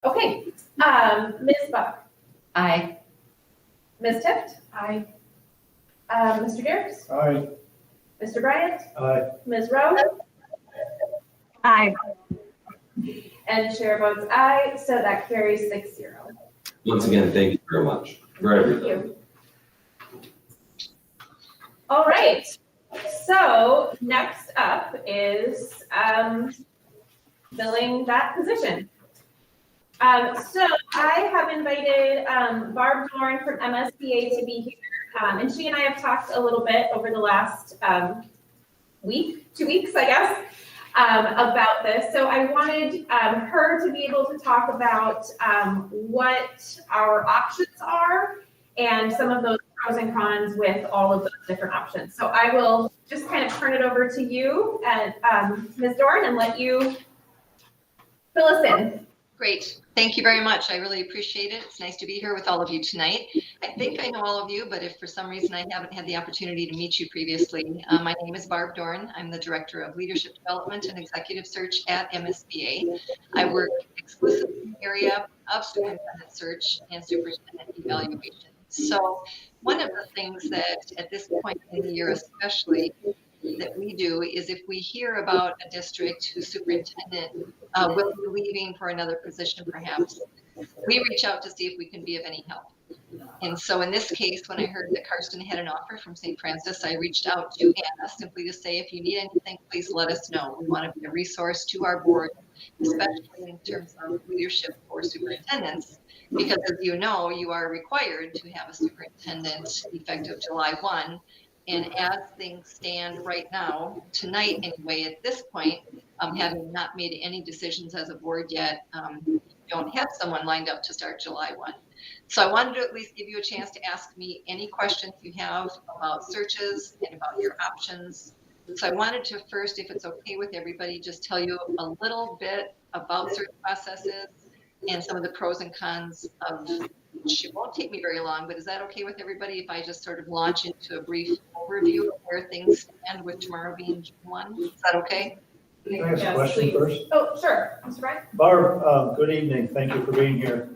Okay, Ms. Buck, Aye. Ms. Tift, Aye. Mr. Garrett, Aye. Mr. Bryant, Aye. Ms. Rowe, Aye. and chair votes aye, so that carries 6-0. Once again, thank you very much for Thank everything. you. All right, so next up is filling that position. So I have invited Barb Dorn from MSBA to be here, and she and I have talked a little bit over the last week, 2 weeks, I guess, about this. So I wanted her to be able to talk about what our options are and some of those pros and cons with all of those different options. So I will just kind of turn it over to you, and Ms. Dorn, and let you fill us in. Great. Thank you very much. I really appreciate it. It's nice to be here with all of you tonight. I think I know all of you, but if for some reason I haven't had the opportunity to meet you previously, my name is Barb Dorn. I'm the Director of Leadership Development and Executive Search at MSBA. I work exclusively in the area of superintendent search and superintendent evaluation. So one of the things that at this point in the year especially that we do is if we hear about a district whose superintendent will be leaving for another position perhaps, we reach out to see if we can be of any help. And so in this case, when I heard that Karsten had an offer from St. Francis, I reached out to Anna simply to say, if you need anything, please let us know. We want to be a resource to our board, especially in terms of leadership for superintendents, because as you know, you are required to have a superintendent effective July 1. And as things stand right now, tonight anyway, at this point, having not made any decisions as a board yet, don't have someone lined up to start July 1. So I wanted to at least give you a chance to ask me any questions you have about searches and about your options. So I wanted to first, if it's okay with everybody, just tell you a little bit about search processes and some of the pros and cons of. It won't take me very long, but is that okay with everybody if I just sort of launch into a brief overview of where things stand with tomorrow being June 1? Is that okay? Can I ask a Yes, question please. first? Oh, sure, Mr. Bryant. Barb, good evening. Thank you for being here.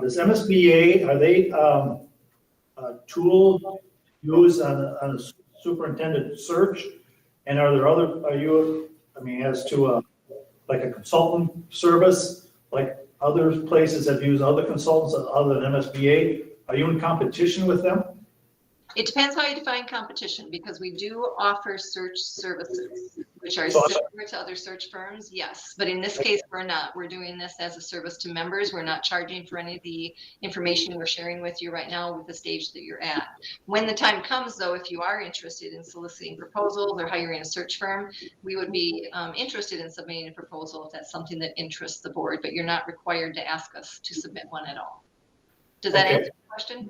Does MSBA, are they a tool used on a superintendent search? And are there other, as to like a consultant service, like other places have used other consultants other than MSBA? Are you in competition with them? It depends how you define competition, because we do offer search services, which are So- similar to other search firms, yes. But in this case, we're not. We're doing this as a service to members. We're not charging for any of the information we're sharing with you right now with the stage that you're at. When the time comes, though, if you are interested in soliciting proposals or hiring a search firm, we would be interested in submitting a proposal if that's something that interests the board, but you're not required to ask us to submit one at all. Does that Okay. answer the question?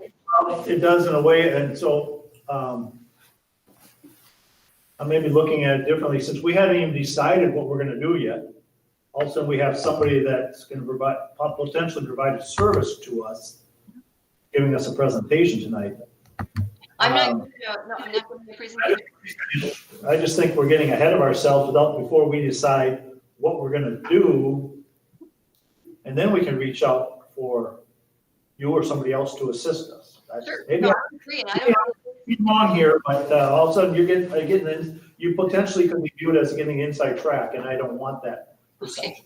It does in a way, and so I may be looking at it differently, since we haven't even decided what we're gonna do yet. Also, we have somebody that's gonna potentially provide a service to us, giving us a presentation tonight. I'm not going to the presentation. I just think we're getting ahead of ourselves before we decide what we're gonna do. And then we can reach out for you or somebody else to assist us. Sure. Maybe No, I agree, and I don't I'm wrong here, but all of a sudden you potentially could be viewed as getting inside track, and I don't want that perception.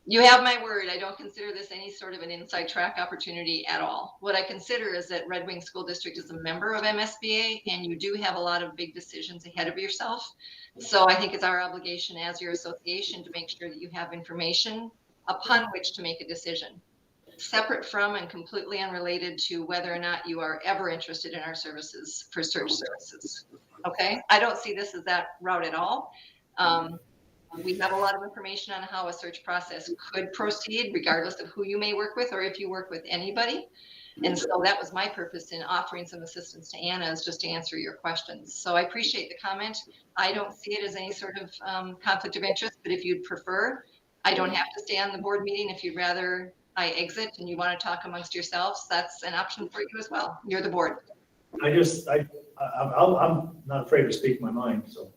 You have my word. I don't consider this any sort of an inside track opportunity at all. What I consider is that Red Wing School District is a member of MSBA, and you do have a lot of big decisions ahead of yourself. So I think it's our obligation as your association to make sure that you have information upon which to make a decision, separate from and completely unrelated to whether or not you are ever interested in our services for search services. Okay? I don't see this as that route at all. We have a lot of information on how a search process could proceed, regardless of who you may work with or if you work with anybody. And so that was my purpose in offering some assistance to Anna, is just to answer your questions. So I appreciate the comment. I don't see it as any sort of conflict of interest, but if you'd prefer, I don't have to stay on the board meeting. If you'd rather I exit and you want to talk amongst yourselves, that's an option for you as well. You're the board. I'm not afraid to speak my mind, so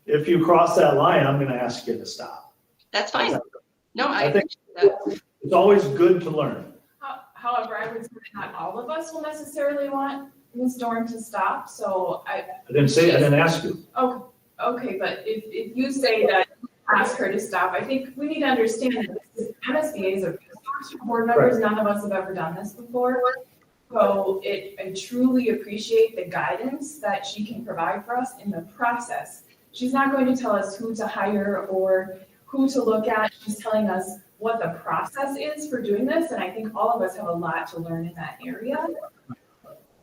if you cross that line, I'm gonna ask you to stop. That's fine. No, I I think appreciate that. it's always good to learn. However, I would say not all of us will necessarily want Ms. Dorn to stop, so I didn't ask you. okay, but if you say that, ask her to stop, I think we need to understand that this is, MSBA's are board members, none of us have ever done this before. So I truly appreciate the guidance that she can provide for us in the process. She's not going to tell us who to hire or who to look at, she's telling us what the process is for doing this, and I think all of us have a lot to learn in that area.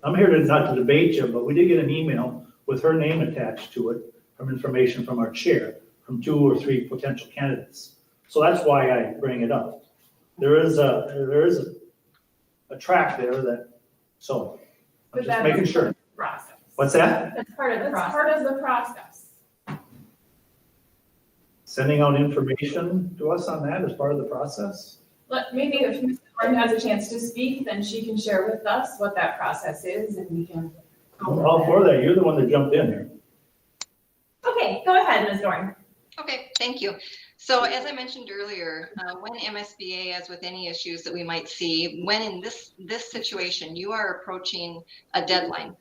I'm here not to debate you, but we did get an email with her name attached to it from information from our chair, from 2 or 3 potential candidates. So that's why I bring it up. There is a track there that, so I'm But just making sure. Process. What's that? That's part of the That's process. part of the process. Sending out information to us on that as part of the process? Maybe if Ms. Dorn has a chance to speak, then she can share with us what that process is, and we can. I'm all for that. You're the one that jumped in here. Okay, go ahead, Ms. Dorn. Okay, thank you. So as I mentioned earlier, when MSBA, as with any issues that we might see, when in this situation, you are approaching a deadline.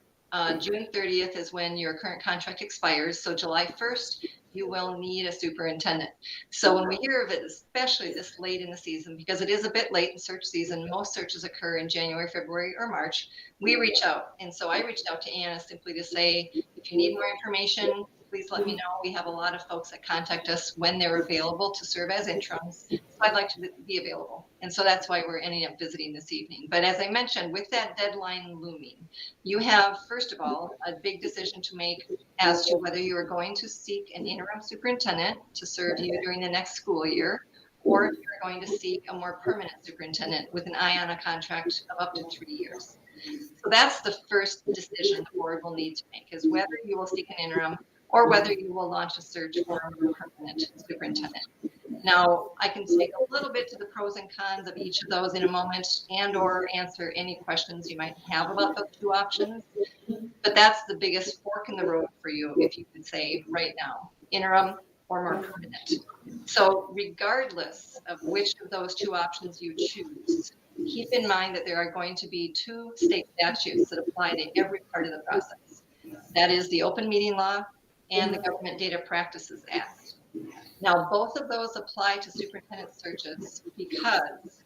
June 30th is when your current contract expires. So July 1st, you will need a superintendent. So when we hear of it, especially this late in the season, because it is a bit late in search season, most searches occur in January, February, or March, we reach out. And so I reached out to Anna simply to say, if you need more information, please let me know. We have a lot of folks that contact us when they're available to serve as interims. So I'd like to be available. And so that's why we're ending up visiting this evening. But as I mentioned, with that deadline looming, you have, first of all, a big decision to make as to whether you are going to seek an interim superintendent to serve you during the next school year, or if you're going to seek a more permanent superintendent with an eye on a contract of up to 3 years. So that's the first decision the board will need to make, is whether you will seek an interim or whether you will launch a search for a more permanent superintendent. Now, I can speak a little bit to the pros and cons of each of those in a moment and/or answer any questions you might have about those 2 options. But that's the biggest fork in the road for you, if you could say right now, interim or more permanent. So regardless of which of those 2 options you choose, keep in mind that there are going to be 2 state statutes that apply to every part of the process. That is the open meeting law and the Government Data Practices Act. Now, both of those apply to superintendent searches because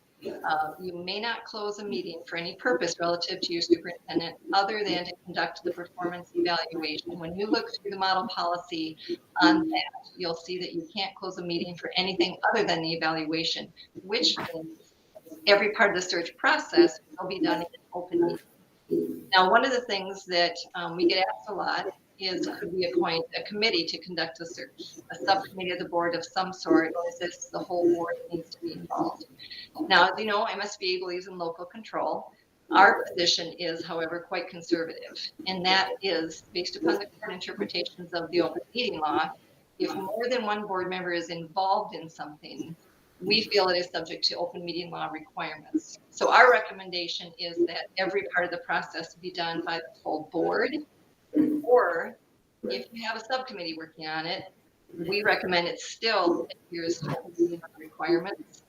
you may not close a meeting for any purpose relative to your superintendent other than to conduct the performance evaluation. When you look through the model policy on that, you'll see that you can't close a meeting for anything other than the evaluation, which means every part of the search process will be done in an open meeting. Now, one of the things that we get asked a lot is, could we appoint a committee to conduct the search, a subcommittee of the board of some sort, or is this the whole board that needs to be involved? Now, as you know, MSBA believes in local control. Our position is, however, quite conservative, and that is based upon the current interpretations of the open meeting law. If more than one board member is involved in something, we feel it is subject to open meeting law requirements. So our recommendation is that every part of the process be done by the full board, or if you have a subcommittee working on it, we recommend it still adheres to open meeting law requirements,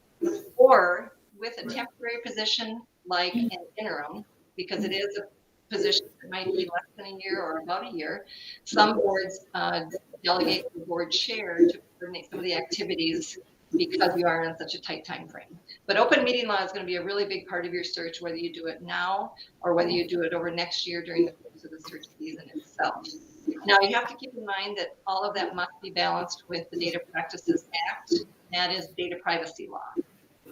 or with a temporary position like an interim, because it is a position that might be less than a year or about a year. Some boards delegate the board chair to coordinate some of the activities because you are in such a tight time frame. But open meeting law is going to be a really big part of your search, whether you do it now or whether you do it over next year during the course of the search season itself. Now, you have to keep in mind that all of that must be balanced with the Data Practices Act, that is data privacy law.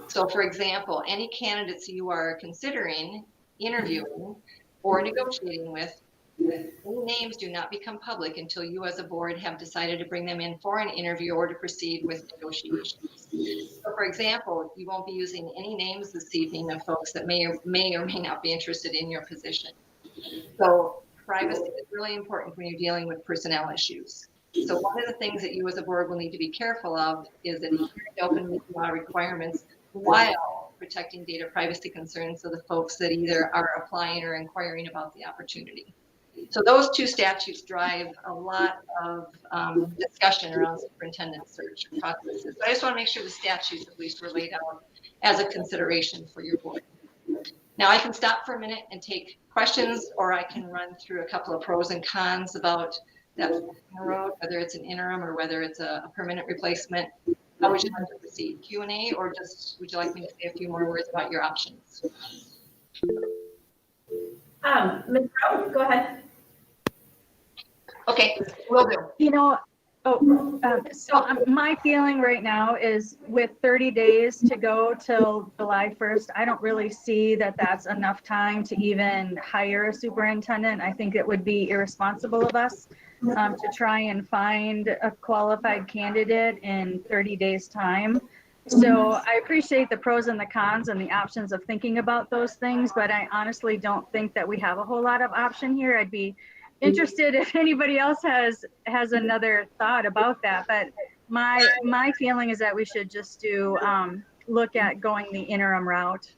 So, for example, any candidates you are considering interviewing or negotiating with, any names do not become public until you as a board have decided to bring them in for an interview or to proceed with negotiations. So, for example, you won't be using any names this evening of folks that may or may not be interested in your position. So privacy is really important when you're dealing with personnel issues. So one of the things that you as a board will need to be careful of is adhering to open meeting law requirements while protecting data privacy concerns of the folks that either are applying or inquiring about the opportunity. So those two statutes drive a lot of discussion around superintendent search processes. But I just want to make sure the statutes at least were laid out as a consideration for your board. Now I can stop for a minute and take questions, or I can run through a couple of pros and cons about that road, whether it's an interim or whether it's a permanent replacement. How would you like to proceed? Q&A, or just would you like me to say a few more words about your options? Ms. Rowe, go ahead. Okay, will do. You know, my feeling right now is with 30 days to go till July 1st, I don't really see that that's enough time to even hire a superintendent. I think it would be irresponsible of us to try and find a qualified candidate in 30 days' time. So I appreciate the pros and the cons and the options of thinking about those things, but I honestly don't think that we have a whole lot of option here. I'd be interested if anybody else has another thought about that, but my feeling is that we should just do look at going the interim route.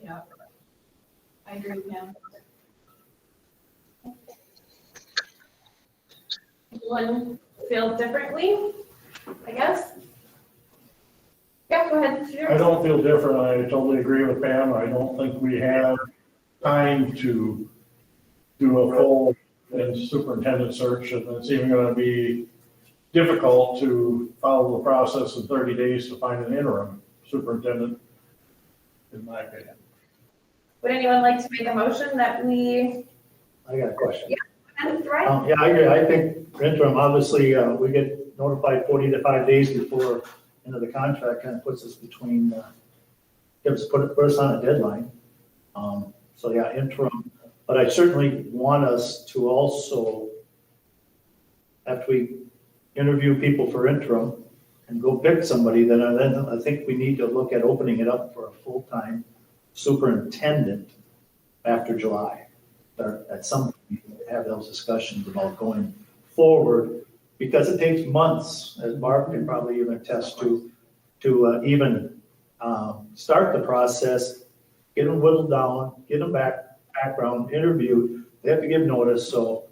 Yeah. I agree with him. Anyone feel differently, I guess? Yeah, go ahead. I don't feel different. I totally agree with Pam. I don't think we have time to do a full superintendent search, and it's even going to be difficult to follow the process in 30 days to find an interim superintendent, in my opinion. Would anyone like to make a motion that we? I got a question. Right? Yeah, I agree. I think for interim, obviously, we get notified 40 to 5 days before end of the contract, kind of puts us between, put us on a deadline. So yeah, interim, but I certainly want us to also, after we interview people for interim and go pick somebody, then I think we need to look at opening it up for a full-time superintendent after July. Or at some point, have those discussions about going forward, because it takes months, as Barb can probably even attest to even start the process, get them whittled down, get them background interviewed. They have to give notice, so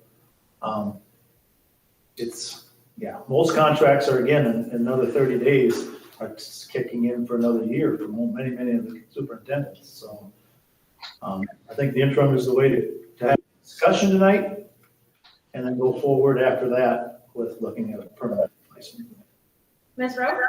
yeah, most contracts are, again, in another 30 days, are kicking in for another year for many of the superintendents. So I think the interim is the way to have a discussion tonight, and then go forward after that with looking at a permanent replacement. Ms. Rowe?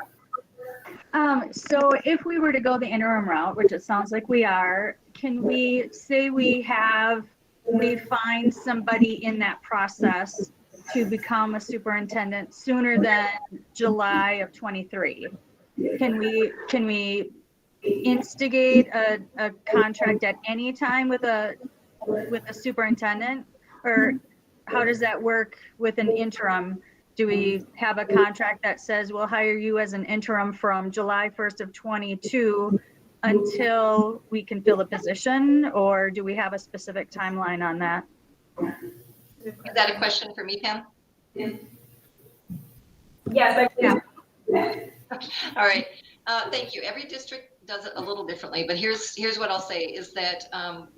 So if we were to go the interim route, which it sounds like we are, can we say we find somebody in that process to become a superintendent sooner than July of 23? Can we instigate a contract at any time with a superintendent, or how does that work with an interim? Do we have a contract that says we'll hire you as an interim from July 1st of 22 until we can fill a position, or do we have a specific timeline on that? Is that a question for me, Pam? Yes, All right, thank you. Every district does it a little differently, but here's what I'll say is that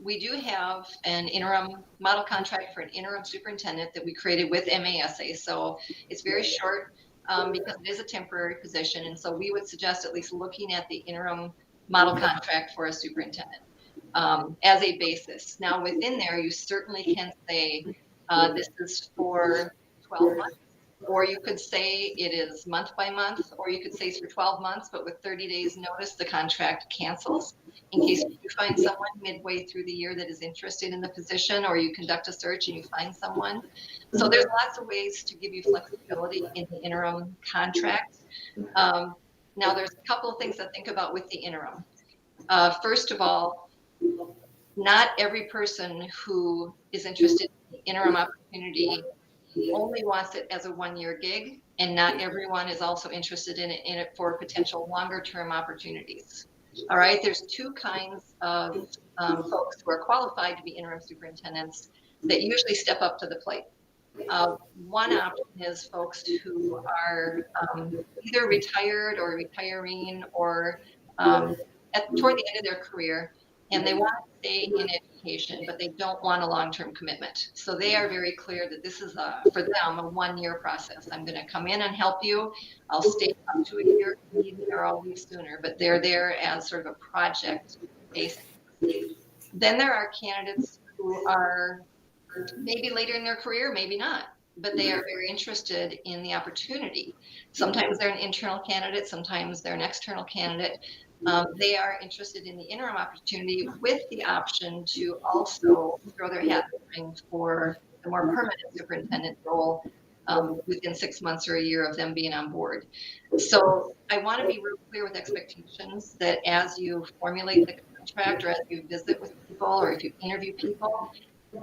we do have an interim model contract for an interim superintendent that we created with MASA. So it's very short because it is a temporary position. And so we would suggest at least looking at the interim model contract for a superintendent as a basis. Now within there, you certainly can say this is for 12 months. Or you could say it is month by month, or you could say it's for 12 months, but with 30 days notice, the contract cancels in case you find someone midway through the year that is interested in the position, or you conduct a search and you find someone. So there's lots of ways to give you flexibility in the interim contract. Now there's a couple of things to think about with the interim. First of all, not every person who is interested in the interim opportunity only wants it as a one-year gig, and not everyone is also interested in it for potential longer-term opportunities. All right, there's two kinds of folks who are qualified to be interim superintendents that usually step up to the plate. One option is folks who are either retired or retiring or toward the end of their career, and they want to stay in it education, but they don't want a long-term commitment. So they are very clear that this is for them a one-year process. I'm going to come in and help you. I'll stay up to a year if you need me, or I'll leave sooner, but they're there as sort of a project based. Then there are candidates who are maybe later in their career, maybe not, but they are very interested in the opportunity. Sometimes they're an internal candidate, sometimes they're an external candidate. They are interested in the interim opportunity with the option to also throw their hat in the ring for the more permanent superintendent role within 6 months or a year of them being on board. So I want to be real clear with expectations that as you formulate the contract, or as you visit with people, or if you interview people,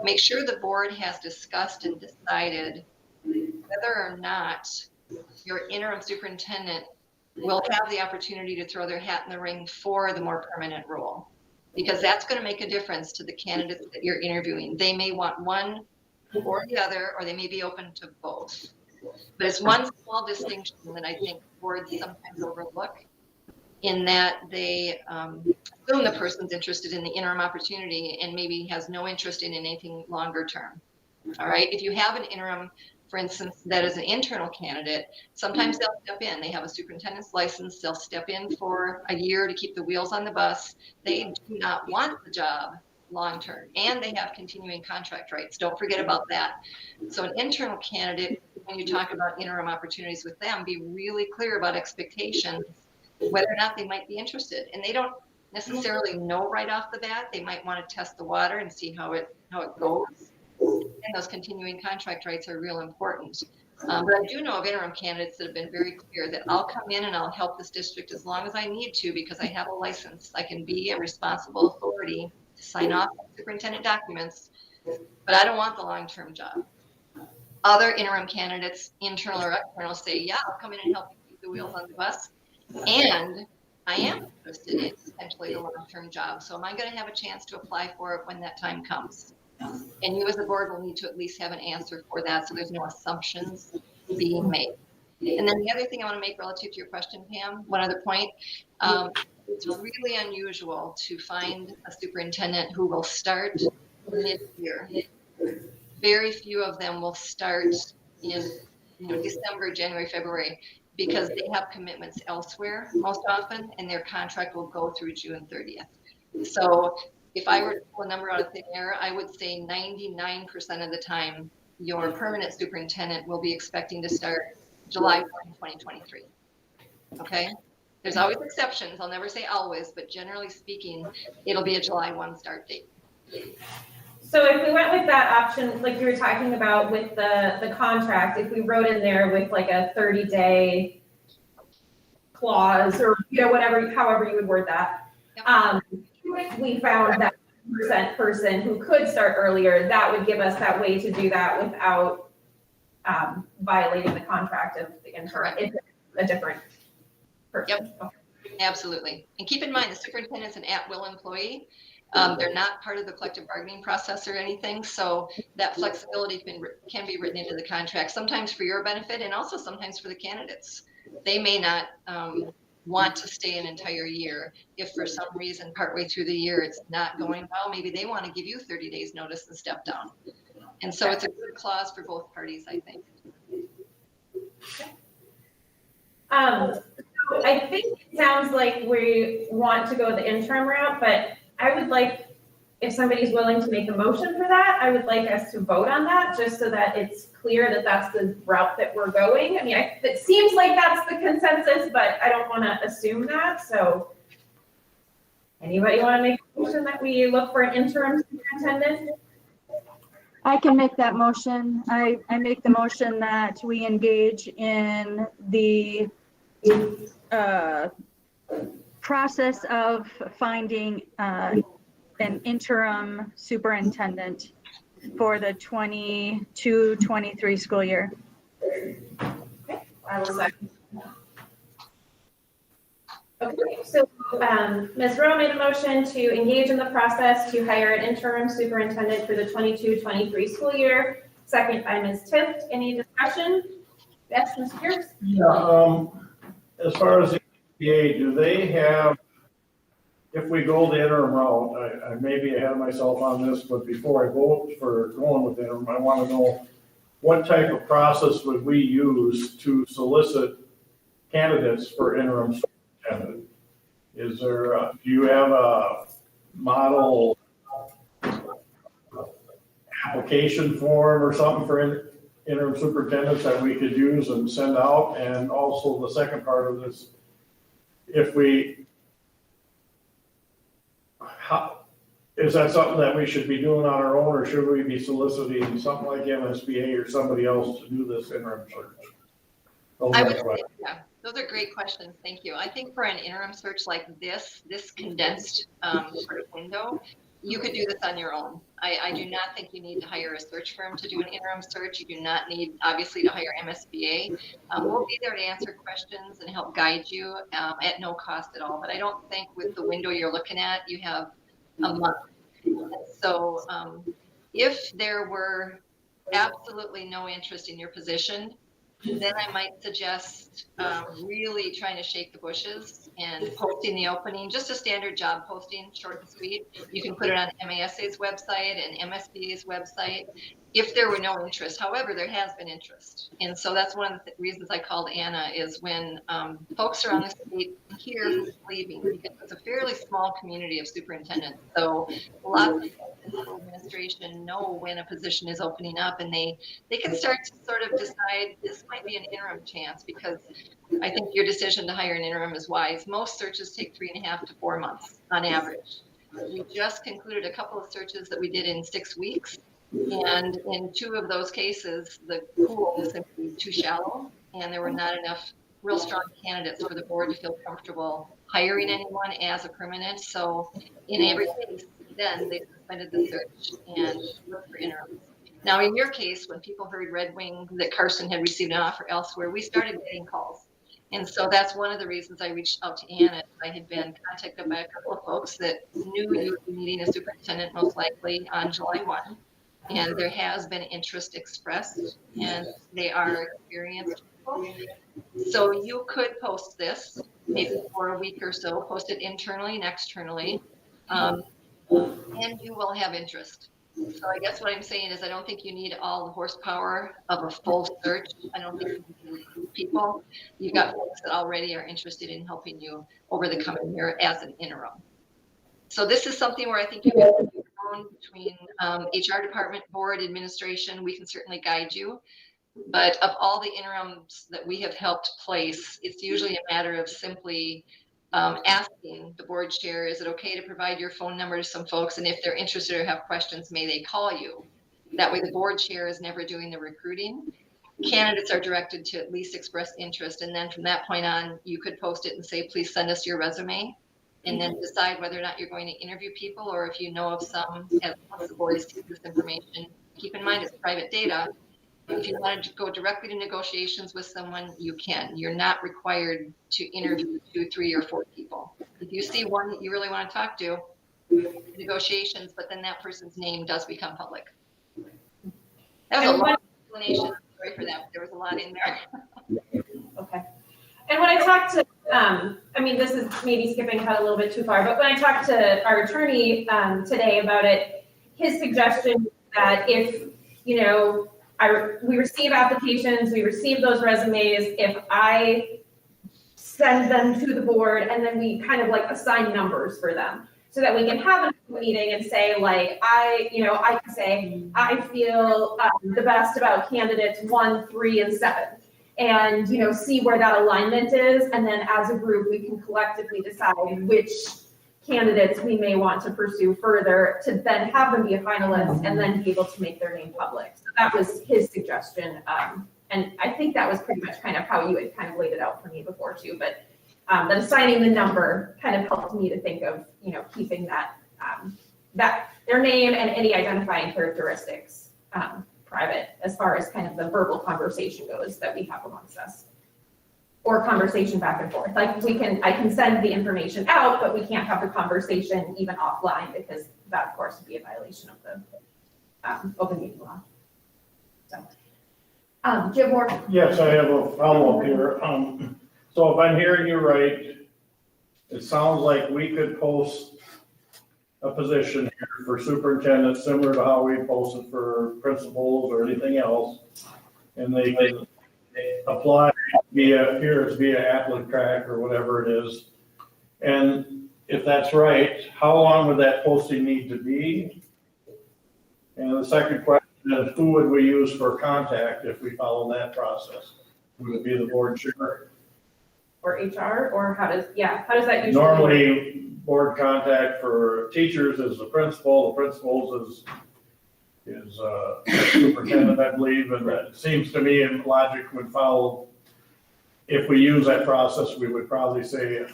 make sure the board has discussed and decided whether or not your interim superintendent will have the opportunity to throw their hat in the ring for the more permanent role. Because that's going to make a difference to the candidates that you're interviewing. They may want one or the other, or they may be open to both. But it's one small distinction that I think boards sometimes overlook, in that they assume the person's interested in the interim opportunity and maybe has no interest in anything longer term. All right. If you have an interim, for instance, that is an internal candidate, sometimes they'll step in. They have a superintendent's license. They'll step in for a year to keep the wheels on the bus. They do not want the job long term, and they have continuing contract rights. Don't forget about that. So an internal candidate, when you talk about interim opportunities with them, be really clear about expectations, whether or not they might be interested. And they don't necessarily know right off the bat. They might want to test the water and see how it goes. And those continuing contract rights are real important. But I do know of interim candidates that have been very clear that I'll come in and I'll help this district as long as I need to, because I have a license. I can be a responsible authority to sign off on superintendent documents, but I don't want the long-term job. Other interim candidates, internal or external, say, yeah, I'll come in and help you keep the wheels on the bus. And I am interested in potentially the long-term job. So am I going to have a chance to apply for it when that time comes? And you as a board will need to at least have an answer for that, so there's no assumptions being made. And then the other thing I want to make relative to your question, Pam, one other point, it's really unusual to find a superintendent who will start mid-year. Very few of them will start in December, January, February, because they have commitments elsewhere most often, and their contract will go through June 30th. So if I were to pull a number out of thin air, I would say 99% of the time, your permanent superintendent will be expecting to start July 1, 2023. Okay? There's always exceptions. I'll never say always, but generally speaking, it'll be a July 1 start date. So if we went with that option, like you were talking about with the contract, if we wrote in there with like a 30-day clause or, whatever, however you would word that, if we found that % person who could start earlier, that would give us that way to do that without violating the contract of the interim. It's a different person. Yep. Absolutely. And keep in mind, the superintendent's an at-will employee. They're not part of the collective bargaining process or anything. So that flexibility can be written into the contract, sometimes for your benefit and also sometimes for the candidates. They may not want to stay an entire year. If for some reason partway through the year it's not going well, maybe they want to give you 30 days notice and step down. And so it's a good clause for both parties, I think. So I think it sounds like we want to go the interim route, but I would like, if somebody's willing to make a motion for that, I would like us to vote on that, just so that it's clear that that's the route that we're going. I mean, it seems like that's the consensus, but I don't want to assume that. So anybody want to make a motion that we look for an interim superintendent? I can make that motion. I make the motion that we engage in the process of finding an interim superintendent for the 22-23 school year. Okay, I will second. Okay, so Ms. Rowe made a motion to engage in the process to hire an interim superintendent for the 22-23 school year. Second by Ms. Tift. Any discussion? Yes, Ms. Pierce? Yeah, as far as the EPA, do they have if we go the interim route, I may be ahead of myself on this, but before I vote for going with interim, I want to know what type of process would we use to solicit candidates for interim superintendent? Is there, do you have a model application form or something for interim superintendents that we could use and send out? And also the second part of this, if we, how, is that something that we should be doing on our own, or should we be soliciting something like MSBA or somebody else to do this interim search? Those I are would my say, questions. yeah, those are great questions. Thank you. I think for an interim search like this condensed sort of window, you could do this on your own. I do not think you need to hire a search firm to do an interim search. You do not need, obviously, to hire MSBA. We'll be there to answer questions and help guide you at no cost at all. But I don't think with the window you're looking at, you have a month. So if there were absolutely no interest in your position, then I might suggest really trying to shake the bushes and posting the opening, just a standard job posting, short and sweet. You can put it on MASA's website and MSBA's website if there were no interest. However, there has been interest. And so that's one of the reasons I called Anna, is when folks around the state hear who's leaving, because it's a fairly small community of superintendents. So a lot of people in the administration know when a position is opening up, and they can start to sort of decide this might be an interim chance, because I think your decision to hire an interim is wise. Most searches take 3.5 to 4 months on average. We just concluded a couple of searches that we did in 6 weeks. And in 2 of those cases, the pool was simply too shallow, and there were not enough real strong candidates for the board to feel comfortable hiring anyone as a permanent. So in every case, then they suspended the search and looked for interims. Now, in your case, when people heard Red Wing that Carson had received an offer elsewhere, we started getting calls. And so that's one of the reasons I reached out to Anna. I had been contacted by a couple of folks that knew you would be meeting a superintendent most likely on July 1. And there has been interest expressed, and they are experienced people. So you could post this maybe for a week or so, post it internally and externally, and you will have interest. So I guess what I'm saying is I don't think you need all the horsepower of a full search. I don't think you need to recruit people. You've got folks that already are interested in helping you over the coming year as an interim. So this is something where I think you can between HR department, board, administration, we can certainly guide you. But of all the interims that we have helped place, it's usually a matter of simply asking the board chair, is it okay to provide your phone number to some folks? And if they're interested or have questions, may they call you? That way the board chair is never doing the recruiting. Candidates are directed to at least express interest. And then from that point on, you could post it and say, please send us your resume. And then decide whether or not you're going to interview people, or if you know of some, as the board is taking this information, keep in mind it's private data. If you wanted to go directly to negotiations with someone, you can. You're not required to interview 2, 3, or 4 people. If you see one that you really want to talk to, negotiations, but then that person's name does become public. That was a long explanation. Sorry for that, but there was a lot in there. Okay. And when I talked to, I mean, this is maybe skipping ahead a little bit too far, but when I talked to our attorney today about it, his suggestion that if, you know, we receive applications, we receive those resumes, if I send them to the board and then we kind of like assign numbers for them so that we can have a meeting and say like, I can say, I feel the best about candidates 1, 3, and 7. And, you know, see where that alignment is. And then as a group, we can collectively decide which candidates we may want to pursue further to then have them be a finalist and then be able to make their name public. So that was his suggestion. And I think that was pretty much kind of how you had kind of laid it out for me before too. But that assigning the number kind of helped me to think of, you know, keeping that, that their name and any identifying characteristics private as far as kind of the verbal conversation goes that we have amongst us. Or conversation back and forth. Like I can send the information out, but we can't have the conversation even offline because that of course would be a violation of the open meeting law. So, do you have more? Yes, I have a follow-up here. So if I'm hearing you right, it sounds like we could post a position here for superintendent, similar to how we posted for principals or anything else. And they can apply via applicant track or whatever it is. And if that's right, how long would that posting need to be? And the second question is, who would we use for contact if we follow that process? Would it be the board chair? Or HR, or how does that usually? Normally, board contact for teachers is the principals is superintendent, I believe, and it seems to me in logic would follow. If we use that process, we would probably say,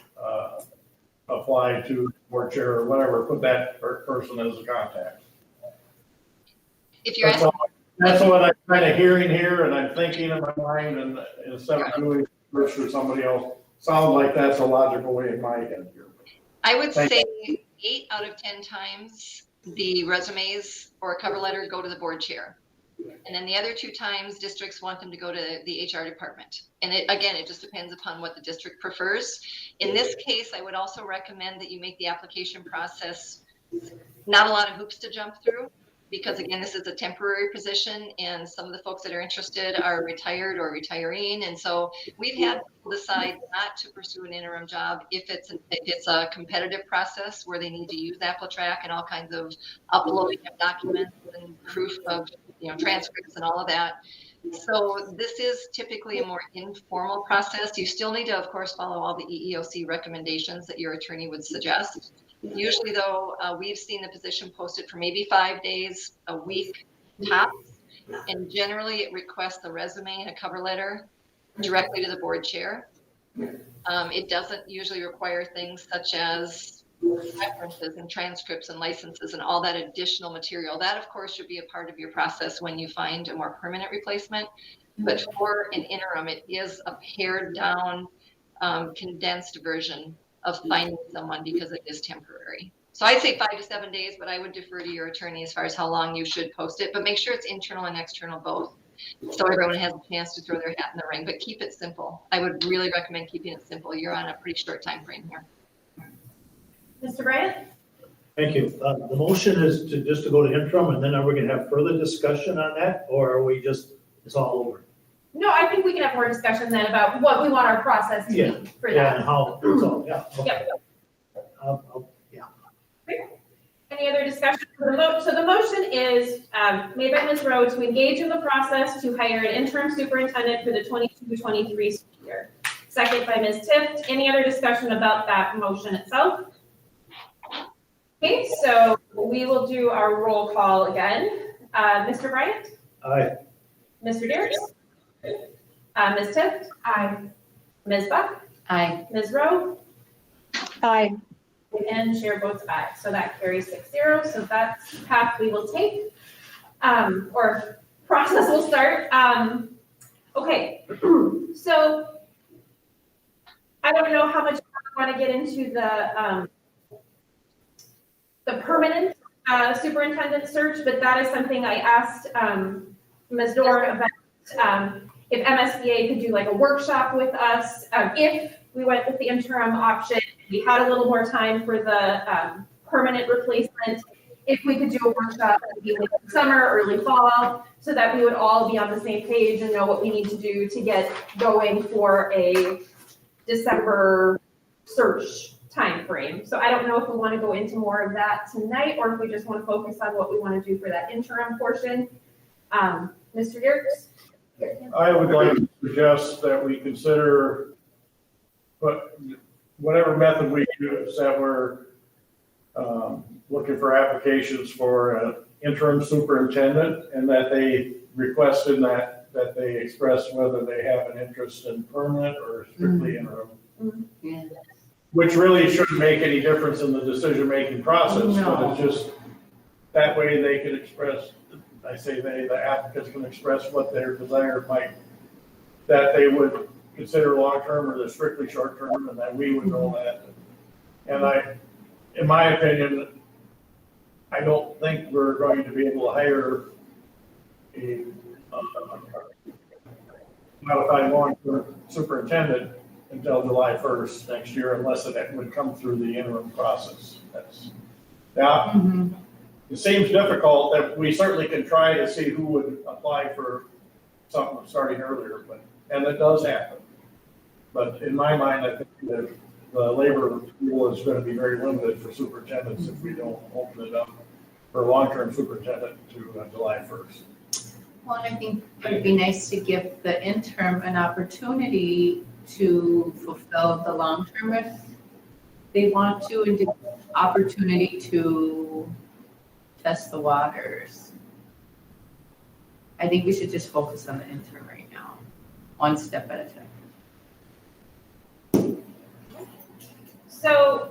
apply to board chair or whatever, put that person as a contact. If you're That's asking, that's what I'm kind of hearing here, and I'm thinking in my mind, and instead of doing search for somebody else, sounds like that's a logical way in my head here. I would Thank say 8 out of 10 times the resumes or cover letter go to the board chair. And then the other 2 times districts want them to go to the HR department. And it just depends upon what the district prefers. In this case, I would also recommend that you make the application process not a lot of hoops to jump through, because again, this is a temporary position and some of the folks that are interested are retired or retiring. And so we've had people decide not to pursue an interim job if it's a competitive process where they need to use AppleTrack and all kinds of uploading of documents and proof of transcripts and all of that. So this is typically a more informal process. You still need to, of course, follow all the EEOC recommendations that your attorney would suggest. Usually, though, we've seen the position posted for maybe 5 days, a week tops, and generally it requests a resume and a cover letter directly to the board chair. It doesn't usually require things such as references and transcripts and licenses and all that additional material. That, of course, should be a part of your process when you find a more permanent replacement. But for an interim, it is a pared down, condensed version of finding someone because it is temporary. So I'd say 5 to 7 days, but I would defer to your attorney as far as how long you should post it, but make sure it's internal and external both. So everyone has a chance to throw their hat in the ring, but keep it simple. I would really recommend keeping it simple. You're on a pretty short time frame here. Mr. Bryant? Thank you. The motion is just to go to interim, and then are we going to have further discussion on that, or are we just, it's all over? No, I think we can have more discussion then about what we want our process to be for Yeah, that. and how, it's all, yeah. okay. Yep. Yeah. Any other discussion? So the motion is made by Ms. Rowe to engage in the process to hire an interim superintendent for the 22-23 school year. Second by Ms. Tift. Any other discussion about that motion itself? Okay, so we will do our roll call again. Mr. Bryant? Aye. Mr. Deers? Ms. Tift? Aye. Ms. Buck? Aye. Ms. Rowe? Aye. And chair votes aye, so that carries 6-0. So that's the path we will take, or process will start. Okay, so I don't know how much I want to get into the permanent superintendent search, but that is something I asked Ms. Dorn about. If MSBA could do like a workshop with us, if we went with the interim option, we had a little more time for the permanent replacement. If we could do a workshop maybe like summer, early fall, so that we would all be on the same page and know what we need to do to get going for a December search timeframe. So I don't know if we want to go into more of that tonight, or if we just want to focus on what we want to do for that interim portion. Mr. Dirks? I would like to suggest that we consider whatever method we use, that we're looking for applications for an interim superintendent, and that they request in that they express whether they have an interest in permanent or strictly interim. Yeah. Which really shouldn't make any difference in the decision-making process, but it's just, that way they can express, I say the applicants can express what their desire might, that they would consider long-term or they're strictly short-term, and that we would know that. And in my opinion, I don't think we're going to be able to hire a modified long-term superintendent until July 1st next year unless it would come through the interim process. Yeah, it seems difficult that we certainly can try to see who would apply for something starting earlier, and it does happen. But in my mind, I think that the labor pool is going to be very limited for superintendents if we don't open it up for a long-term superintendent to July 1st. Well, I think it'd be nice to give the interim an opportunity to fulfill the long term if they want to, and the opportunity to test the waters. I think we should just focus on the interim right now, one step at a time. So,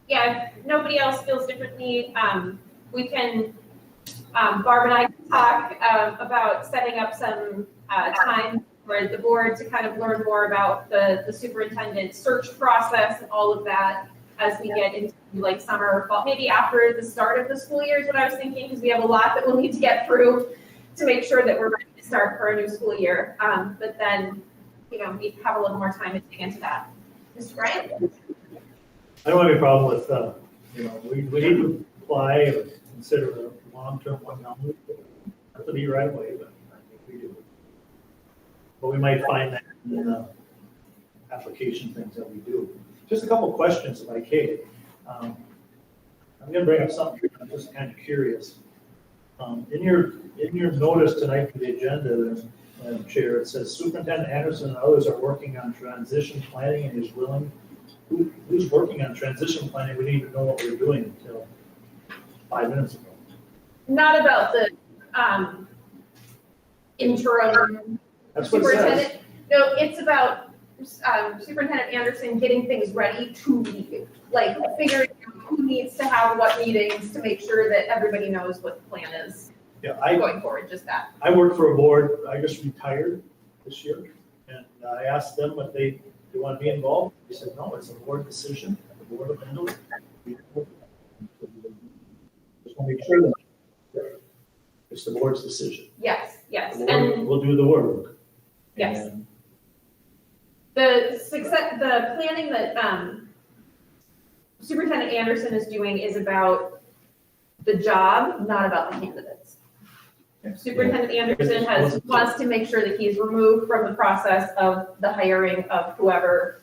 yeah, if nobody else feels differently, we can, Barb and I can talk about setting up some time for the board to kind of learn more about the superintendent search process and all of that as we get into like summer or fall, maybe after the start of the school year is what I was thinking, because we have a lot that we'll need to get through to make sure that we're ready to start for a new school year. But then, we have a little more time to dig into that. Mr. Bryant? I don't have any problem with, we need to apply or consider a long-term one now. Not to be right away, but I think we do. But we might find that in the application things that we do. Just a couple of questions if I can. I'm gonna bring up something, I'm just kind of curious. In your notice tonight for the agenda, Madam Chair, it says Superintendent Anderson and others are working on transition planning and is willing. Who's working on transition planning? We didn't even know what we were doing until 5 minutes ago. Not about the interim That's what it says. superintendent. No, it's about Superintendent Anderson getting things ready to leave, like figuring out who needs to have what meetings to make sure that everybody knows what the plan is Yeah, going forward, just that. I work for a board, I just retired this year, and I asked them if they want to be involved. They said, no, it's a board decision, the board will handle it. Just want to make sure that it's the board's decision. Yes, yes, The board and will do the work. Yes. And the planning that Superintendent Anderson is doing is about the job, not about the candidates. Superintendent Anderson wants to make sure that he's removed from the process of the hiring of whoever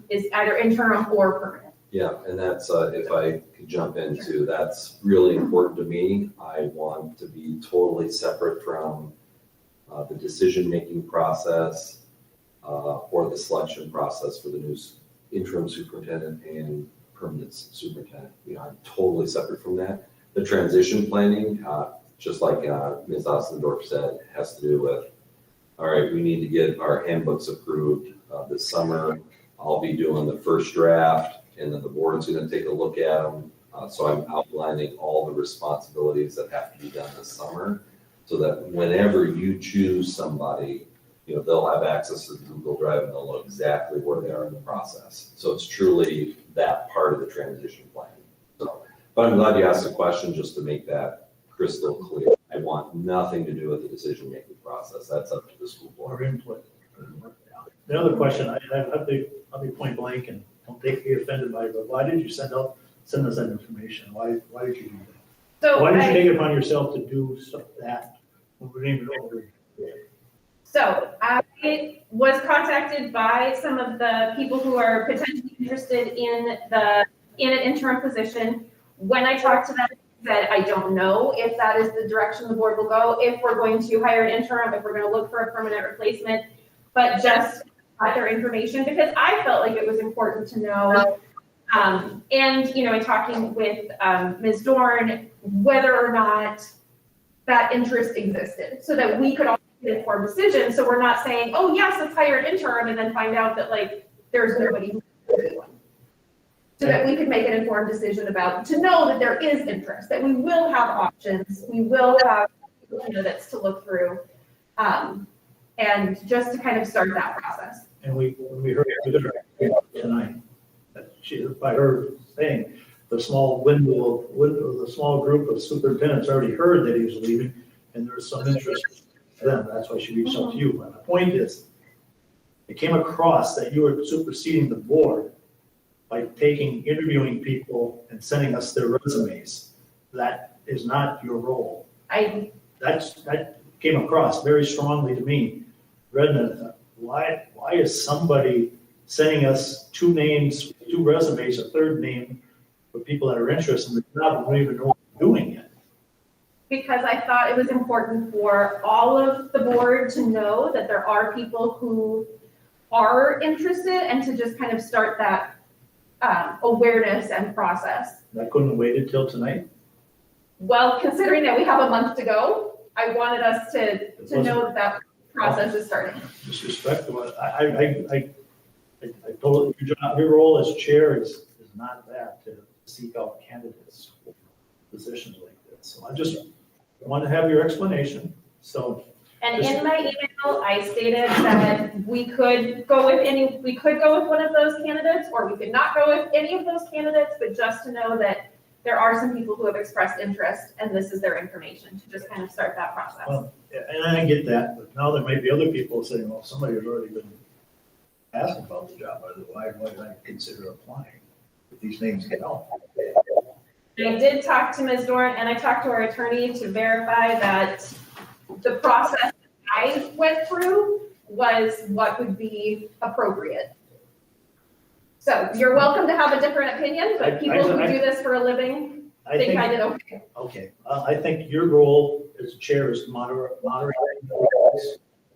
is either interim or permanent. Yeah, and that's, if I could jump into, that's really important to me. I want to be totally separate from the decision-making process or the selection process for the new interim superintendent and permanent superintendent. I'm totally separate from that. The transition planning, just like Ms. Ossendorf said, has to do with, all right, we need to get our handbooks approved this summer. I'll be doing the first draft, and then the board's going to take a look at them. So I'm outlining all the responsibilities that have to be done this summer, so that whenever you choose somebody, they'll have access to Google Drive and they'll know exactly where they are in the process. So it's truly that part of the transition plan. So, but I'm glad you asked the question just to make that crystal clear. I want nothing to do with the decision-making process. That's up to the school board. our input. The other question, I'll be point blank and don't be offended by it, but why did you send us that information? Why did you do that? So Why did you take it upon yourself to do stuff that when we didn't even know what we were doing? So I was contacted by some of the people who are potentially interested in an interim position. When I talked to them, they said, I don't know if that is the direction the board will go, if we're going to hire an interim, if we're going to look for a permanent replacement, but just got their information because I felt like it was important to know. And, in talking with Ms. Dorn, whether or not that interest existed so that we could all make an informed decision. So we're not saying, oh, yes, let's hire an interim and then find out that there's nobody who can do one. So that we could make an informed decision to know that there is interest, that we will have options, we will have candidates to look through, and just to kind of start that process. And when we heard tonight, by her saying, the small the small group of superintendents already heard that he was leaving, and there's some interest in them. That's why she reached out to you. But the point is, it came across that you were superseding the board by interviewing people and sending us their resumes. That is not your role. That came across very strongly to me. Read it, I thought, why is somebody sending us two names, two resumes, a third name for people that are interested in the job and don't even know what they're doing yet? Because I thought it was important for all of the board to know that there are people who are interested and to just kind of start that awareness and process. I couldn't have waited till tonight. Well, considering that we have a month to go, I wanted us to know that that process is starting. Disrespect, I told you, your role as chair is not that, to seek out candidates for positions like this. So I just want to have your explanation, so. And in my email, I stated that we could go with one of those candidates, or we could not go with any of those candidates, but just to know that there are some people who have expressed interest, and this is their information, to just kind of start that process. Well, and I get that, but now there might be other people saying, well, somebody has already been asking about the job, why did I consider applying if these names get out? I did talk to Ms. Doran, and I talked to our attorney to verify that the process I went through was what would be appropriate. So you're welcome to have a different opinion, but people who do this for a living think I did okay. Okay, I think your role as chair is to moderate,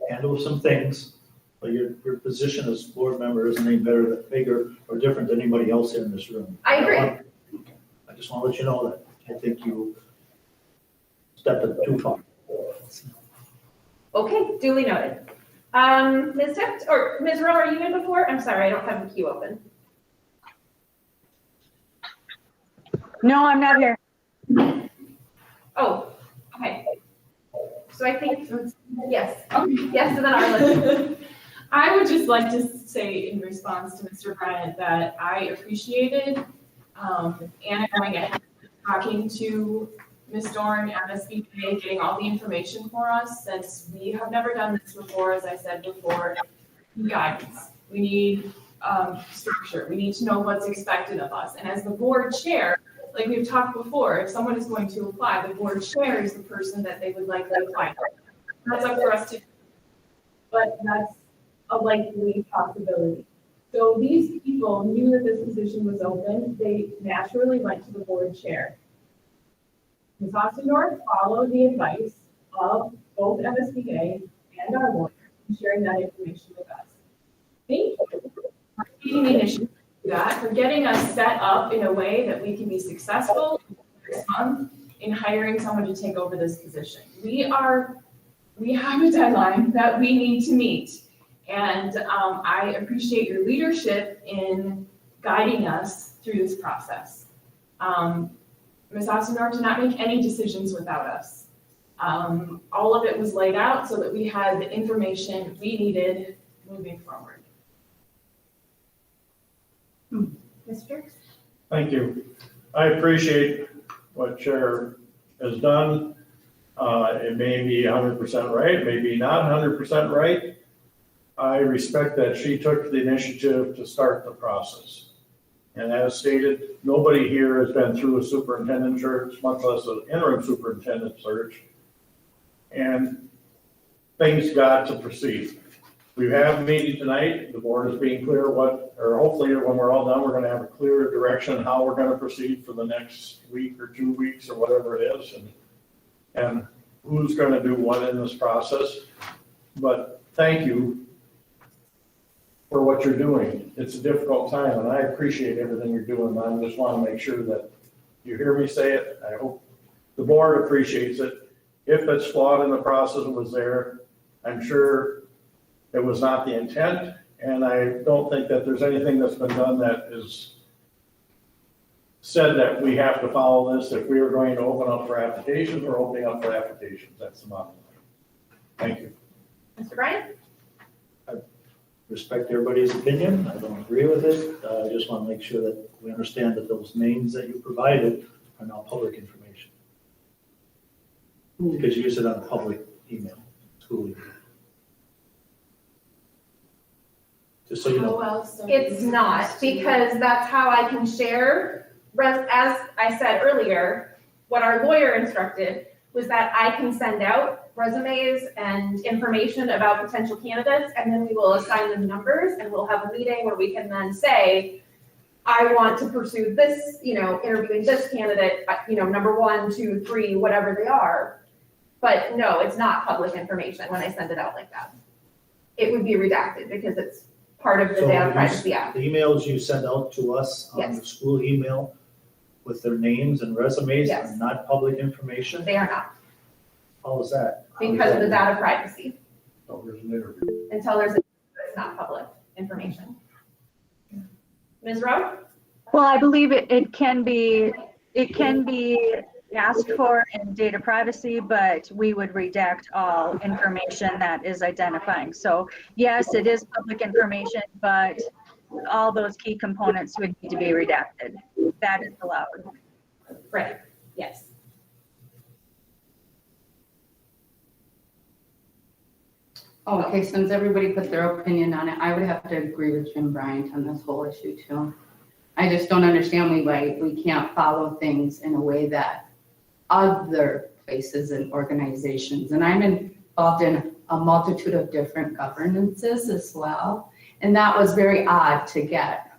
handle some things, but your position as board member isn't any bigger or different than anybody else here in this room. I agree. I just want to let you know that. I think you stepped it too far. Okay, duly noted. Ms. Tift, or Ms. Rowe, are you in before? I'm sorry, I don't have the queue open. No, I'm not here. Oh, okay. So I think, yes, yes, and then Arlen. I would just like to say in response to Mr. Bryant that I appreciated Anna going ahead and talking to Ms. Dorn, MSBA, getting all the information for us, since we have never done this before, as I said before. We need guidance. We need structure. We need to know what's expected of us. And as the board chair, like we've talked before, if someone is going to apply, the board chair is the person that they would likely apply for. That's up for us to, but that's a likely possibility. So these people knew that this position was open. They naturally went to the board chair. Ms. Ostendorf followed the advice of both MSBA and our lawyer in sharing that information with us. Thank you for taking the initiative to do that, for getting us set up in a way that we can be successful this month in hiring someone to take over this position. We have a deadline that we need to meet. And I appreciate your leadership in guiding us through this process. Ms. Ostendorf did not make any decisions without us. All of it was laid out so that we had the information we needed moving forward. Mr. Thank you. I appreciate what Chair has done. It may be 100% right, it may be not 100% right. I respect that she took the initiative to start the process. And as stated, nobody here has been through a superintendent search, much less an interim superintendent search. And things got to proceed. We have a meeting tonight. The board is being clear hopefully when we're all done, we're going to have a clear direction how we're going to proceed for the next week or 2 weeks or whatever it is, and who's going to do what in this process. But thank you for what you're doing. It's a difficult time, and I appreciate everything you're doing. I just want to make sure that you hear me say it. I hope the board appreciates it. If it's flawed in the process, it was there. I'm sure it was not the intent, and I don't think that there's anything that's been done that is said that we have to follow this. If we are going to open up for applications, we're opening up for applications. That's the bottom line. Thank you. Mr. Bryant? Respect everybody's opinion. I don't agree with it. I just want to make sure that we understand that those names that you provided are now public information. Because you use it on public email, school email. Just so you know. How else? are It's we not, supposed to- because that's how I can share, as I said earlier, what our lawyer instructed was that I can send out resumes and information about potential candidates, and then we will assign them numbers, and we'll have a meeting where we can then say, I want to pursue this, interviewing this candidate, number 1, 2, 3, whatever they are. But no, it's not public information when I send it out like that. It would be redacted because it's part of the So Data you- Privacy Act. The emails you send out to us on the Yes. school email with their names and resumes are Yes. not public information? They are not, How is that? How is because of the that? data privacy, So there's an interview. until there's, it's not public information. Ms. Rowe? Well, I believe it can be asked for in data privacy, but we would redact all information that is identifying. So yes, it is public information, but all those key components would need to be redacted. That is allowed. Right, yes. Oh, okay, since everybody put their opinion on it, I would have to agree with Jim Bryant on this whole issue too. I just don't understand why we can't follow things in a way that other places and organizations, and I'm involved in a multitude of different governances as well, and that was very odd to get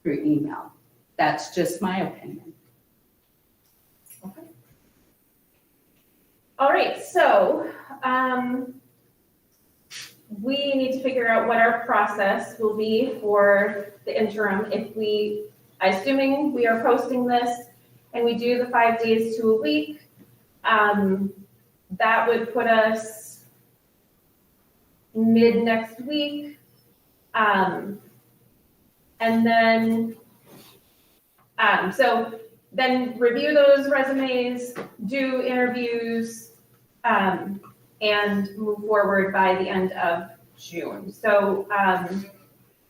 through email. That's just my opinion. All right, so, we need to figure out what our process will be for the interim. Assuming we are posting this and we do the 5 days to a week, that would put us mid next week. And then, so then review those resumes, do interviews, and move forward by the end of June. So,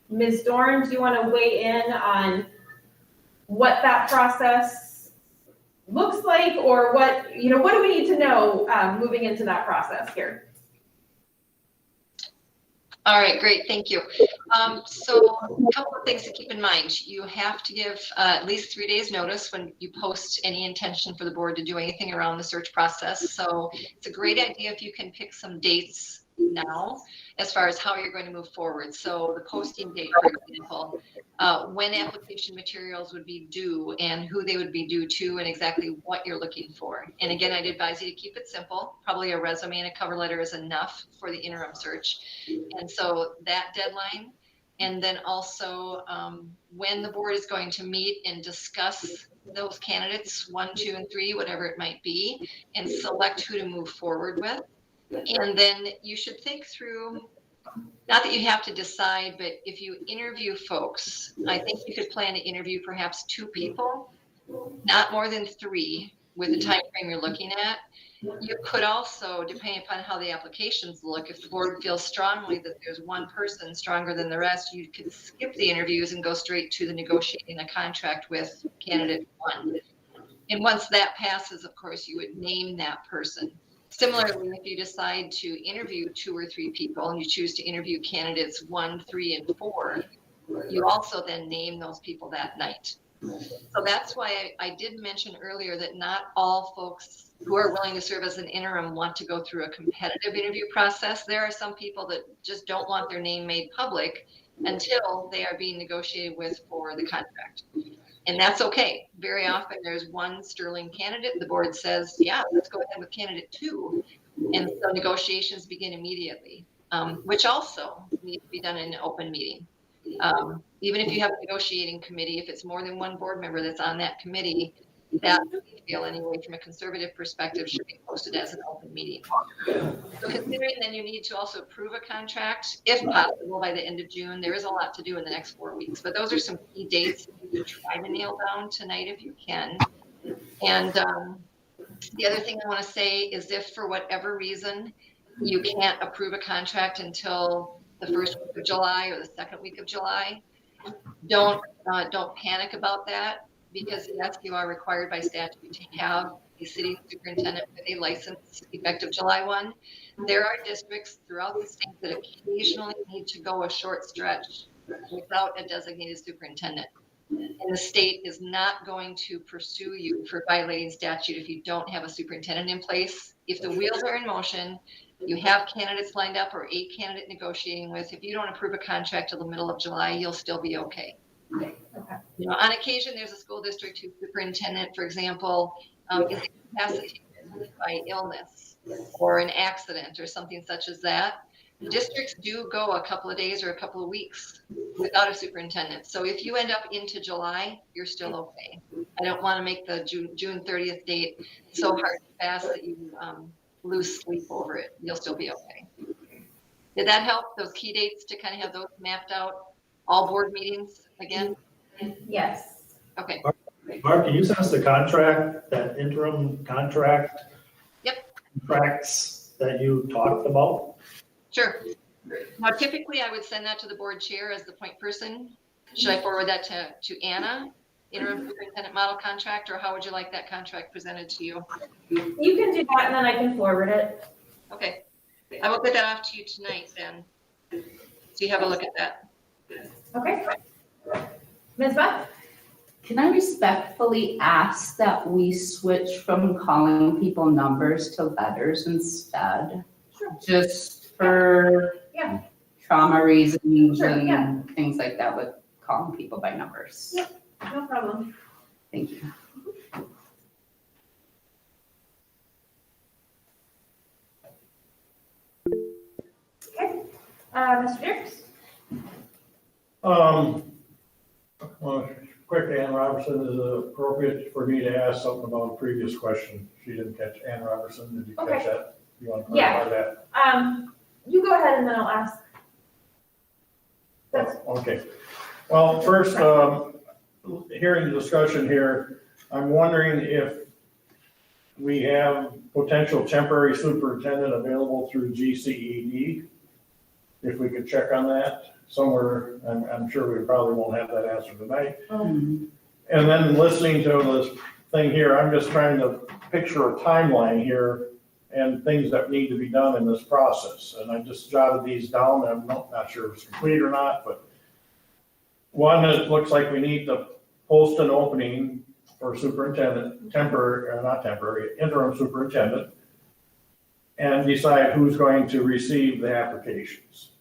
Ms. Dorn, do you want to weigh in on what that process looks like, or what do we need to know, moving into that process here? All right, great, thank you. So a couple of things to keep in mind. You have to give at least 3 days notice when you post any intention for the board to do anything around the search process. So it's a great idea if you can pick some dates now as far as how you're going to move forward. So the posting date, for example, when application materials would be due and who they would be due to and exactly what you're looking for. And again, I'd advise you to keep it simple. Probably a resume and a cover letter is enough for the interim search. And so that deadline, and then also when the board is going to meet and discuss those candidates, 1, 2, and 3, whatever it might be, and select who to move forward with. And then you should think through, not that you have to decide, but if you interview folks, I think you could plan to interview perhaps 2 people, not more than 3 with the time frame you're looking at. You could also, depending upon how the applications look, if the board feels strongly that there's one person stronger than the rest, you could skip the interviews and go straight to the negotiating a contract with candidate 1. And once that passes, of course, you would name that person. Similarly, if you decide to interview 2 or 3 people and you choose to interview candidates 1, 3, and 4, you also then name those people that night. So that's why I did mention earlier that not all folks who are willing to serve as an interim want to go through a competitive interview process. There are some people that just don't want their name made public until they are being negotiated with for the contract. And that's okay. Very often there's one sterling candidate. The board says, yeah, let's go ahead with candidate 2. And so negotiations begin immediately, which also need to be done in an open meeting. Even if you have a negotiating committee, if it's more than one board member that's on that committee, that we feel anyway from a conservative perspective should be posted as an open meeting. So considering then you need to also approve a contract, if possible, by the end of June. There is a lot to do in the next 4 weeks, but those are some key dates you can try to nail down tonight if you can. And the other thing I want to say is if for whatever reason you can't approve a contract until the first week of July or the second week of July, don't panic about that, because yes, you are required by statute to have a city superintendent with a license effective July 1. There are districts throughout the state that occasionally need to go a short stretch without a designated superintendent. And the state is not going to pursue you for violating statute if you don't have a superintendent in place. If the wheels are in motion, you have candidates lined up or a candidate negotiating with, if you don't approve a contract till the middle of July, you'll still be okay. Okay. You know, on occasion, there's a school district whose superintendent, for example, is incapacitated by illness or an accident or something such as that. Districts do go a couple of days or a couple of weeks without a superintendent. So if you end up into July, you're still okay. I don't want to make the June 30th date so hard and fast that you lose sleep over it. You'll still be okay. Did that help? Those key dates to kind of have those mapped out? All board meetings again? Yes. Okay. Barb, can you send us the contract, that interim contract? Yep. Contracts that you talked about? Sure. Now, typically, I would send that to the board chair as the point person. Should I forward that to Anna, interim superintendent model contract, or how would you like that contract presented to you? You can do that and then I can forward it. Okay. I will get that off to you tonight then. So you have a look at that. Okay. Ms. Beth? Can I respectfully ask that we switch from calling people numbers to letters instead? Sure. Just for Yeah. trauma reasons Sure, yeah. and things like that with calling people by numbers. Yeah. No problem. Thank you. Okay. Mr. Dirks? Well, quick, Ann Robertson, is it appropriate for me to ask something about a previous question? She didn't catch Ann Robertson, did you catch Okay. that? You want to Yeah. clarify that? You go ahead and then I'll ask. That's, Okay. Well, first, hearing the discussion here, I'm wondering if we have potential temporary superintendent available through GCED. If we could check on that somewhere, I'm sure we probably won't have that answer tonight. And then listening to this thing here, I'm just trying to picture a timeline here and things that need to be done in this process. And I just jotted these down. I'm not sure if it's complete or not, but one, it looks like we need to post an opening for superintendent, interim superintendent, and decide who's going to receive the applications.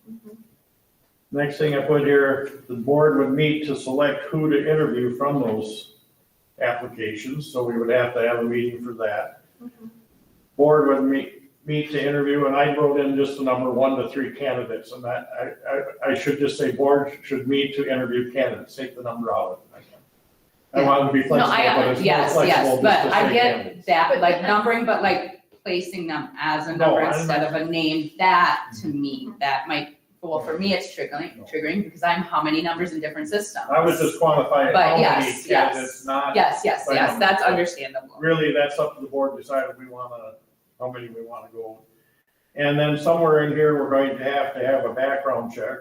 Next thing I put here, the board would meet to select who to interview from those applications, so we would have to have a meeting for that. Board would meet to interview, and I wrote in just the number 1 to 3 candidates, and that, I should just say board should meet to interview candidates, take the number out of it. I want to be No, flexible, but it's more yes, flexible just but to I say get candidates. that, like numbering, but like placing them as a number No, I'm- instead of a name, that to me, that might, well, for me, it's triggering because I'm how many numbers in different systems. I was just quantifying But how many yes, candidates, yes. not, Yes, by number. that's understandable. really, that's up to the board to decide if we want to, how many we want to go. And then somewhere in here, we're going to have a background check.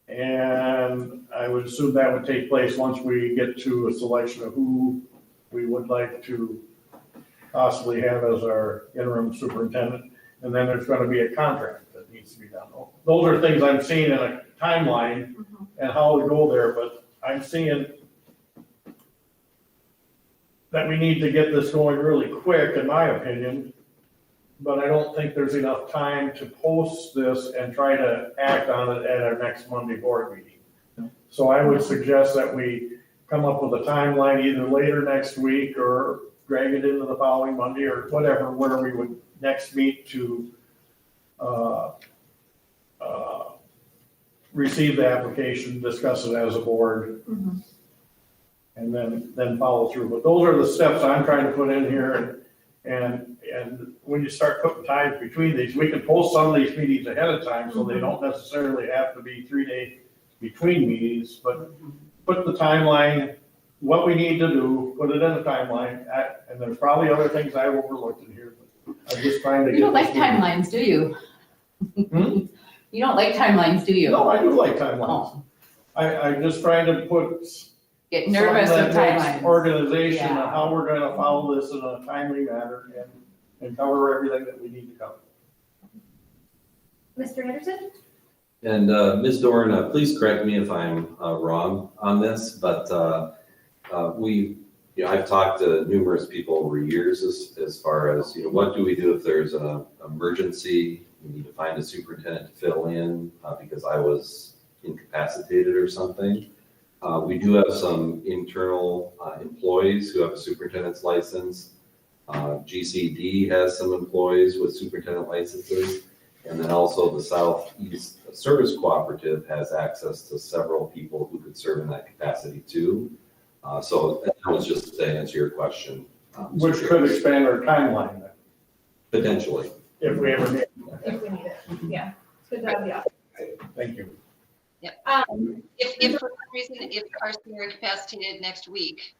And I would assume that would take place once we get to a selection of who we would like to possibly have as our interim superintendent. And then there's going to be a contract that needs to be done. Those are things I'm seeing in a timeline and how we go there, but I'm seeing that we need to get this going really quick, in my opinion. But I don't think there's enough time to post this and try to act on it at our next Monday board meeting. So I would suggest that we come up with a timeline either later next week or drag it into the following Monday or whatever, where we would next meet to receive the application, discuss it as a board, and then follow through. But those are the steps I'm trying to put in here. And when you start putting times between these, we can post some of these meetings ahead of time, so they don't necessarily have to be 3 days between meetings, but put the timeline, what we need to do, put it in a timeline, and there's probably other things I overlooked in here, but I'm just trying to get. You don't like this moving. timelines, do you? Hmm? You don't like timelines, do you? No, I do like timelines. Oh. I'm just trying to put get nervous something with that makes timelines. organization Yeah. of how we're gonna follow this in a timely manner and cover everything that we need to cover. Mr. Anderson? And Ms. Dorn, please correct me if I'm wrong on this, but I've talked to numerous people over years as far as, what do we do if there's an emergency? We need to find a superintendent to fill in because I was incapacitated or something. We do have some internal employees who have a superintendent's license. GCD has some employees with superintendent licenses. And then also the Southeast Service Cooperative has access to several people who could serve in that capacity too. So that was just to answer your question. Which could expand our timeline then, Potentially. if we ever need it. If we need it, yeah. It's good to have the option. Thank you. If for some reason, if Carson were incapacitated next week,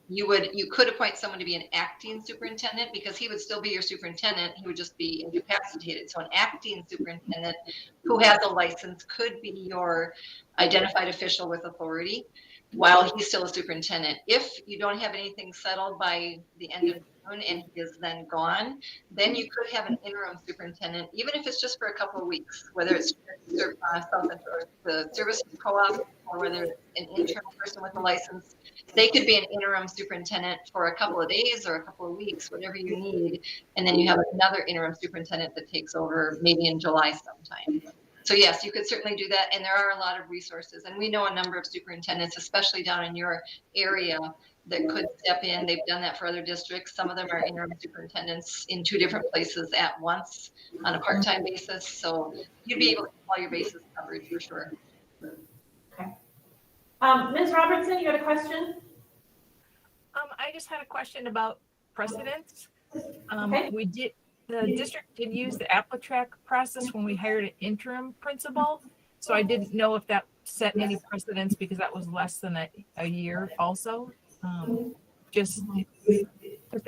you could appoint someone to be an acting superintendent because he would still be your superintendent. He would just be incapacitated. So an acting superintendent who has a license could be your identified official with authority while he's still a superintendent. If you don't have anything settled by the end of June and he is then gone, then you could have an interim superintendent, even if it's just for a couple of weeks, whether it's the services co-op or whether it's an internal person with a license. They could be an interim superintendent for a couple of days or a couple of weeks, whatever you need. And then you have another interim superintendent that takes over maybe in July sometime. So yes, you could certainly do that. And there are a lot of resources. And we know a number of superintendents, especially down in your area, that could step in. They've done that for other districts. Some of them are interim superintendents in 2 different places at once on a part-time basis. So you'd be able to have all your bases covered for sure. Ms. Robertson, you got a question? I just had a question about precedents. Okay. The district did use the AppleTrack process when we hired an interim principal. So I didn't know if that set any precedents because that was less than a year also. Just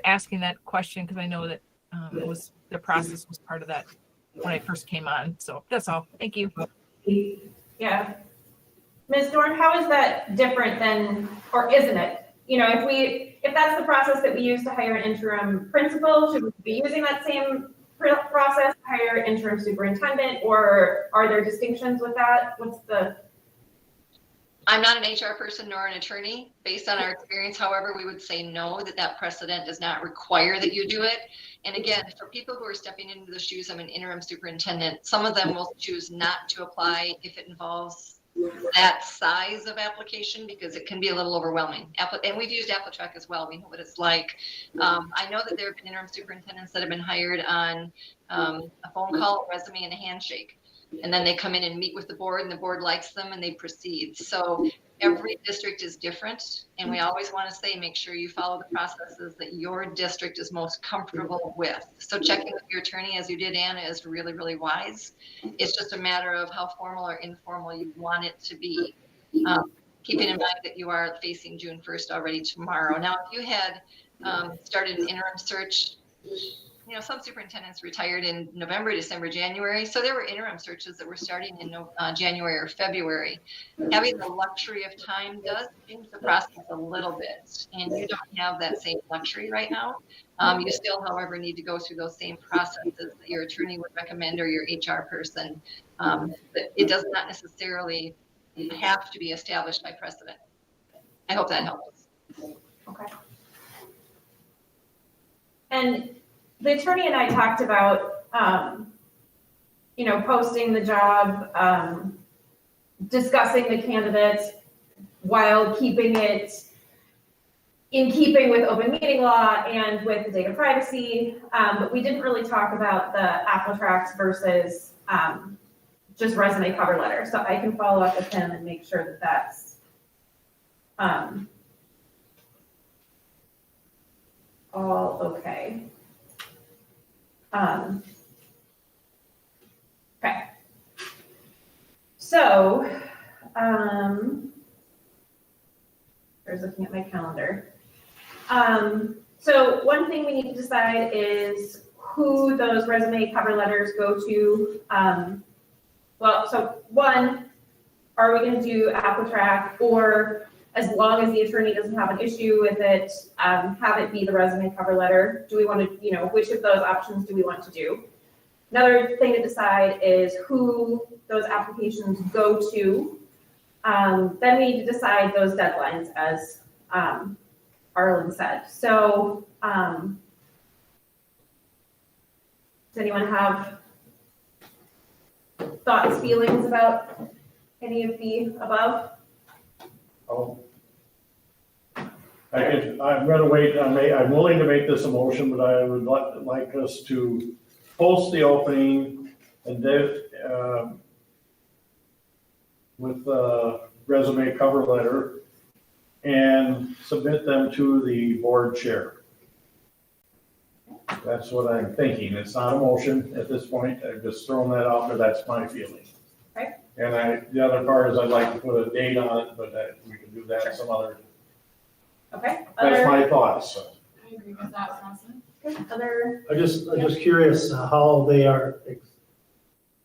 asking that question because I know that the process was part of that when I first came on. So that's all. Thank you. Yeah. Ms. Dorn, how is that different than, or isn't it? If that's the process that we use to hire an interim principal, should we be using that same process to hire an interim superintendent, or are there distinctions with that? I'm not an HR person nor an attorney. Based on our experience, however, we would say no, that precedent does not require that you do it. And again, for people who are stepping into the shoes of an interim superintendent, some of them will choose not to apply if it involves that size of application because it can be a little overwhelming. And we've used AppleTrack as well. We know what it's like. I know that there have been interim superintendents that have been hired on a phone call, a resume, and a handshake. And then they come in and meet with the board and the board likes them and they proceed. So every district is different. And we always want to say, make sure you follow the processes that your district is most comfortable with. So checking with your attorney, as you did, Anna, is really, really wise. It's just a matter of how formal or informal you want it to be. Keeping in mind that you are facing June 1st already tomorrow. Now, if you had started an interim search, some superintendents retired in November, December, January. So there were interim searches that were starting in January or February. Having the luxury of time does change the process a little bit. And you don't have that same luxury right now. You still, however, need to go through those same processes that your attorney would recommend or your HR person. But it does not necessarily have to be established by precedent. I hope that helps. Okay. And the attorney and I talked about, posting the job, discussing the candidates while keeping it in keeping with open meeting law and with the data privacy. But we didn't really talk about the AppleTracks versus just resume cover letter. So I can follow up with him and make sure that that's all okay. Okay. So, there's looking at my calendar. So one thing we need to decide is who those resume cover letters go to. So one, are we going to do AppleTrack or as long as the attorney doesn't have an issue with it, have it be the resume cover letter. Do we want to, which of those options do we want to do? Another thing to decide is who those applications go to. Then we need to decide those deadlines, as Arlen said. So, does anyone have thoughts, feelings about any of the above? Oh. I'm gonna wait, I'm willing to make this a motion, but I would like us to post the opening and then, with the resume cover letter and submit them to the board chair. That's what I'm thinking. It's not a motion at this point. I've just thrown that out there. That's my feeling. Okay. And the other part is I'd like to put a date on it, but we can do that some other, Okay. that's Other, my thoughts. So. I agree with that, Johnson. other, I'm just curious how they are,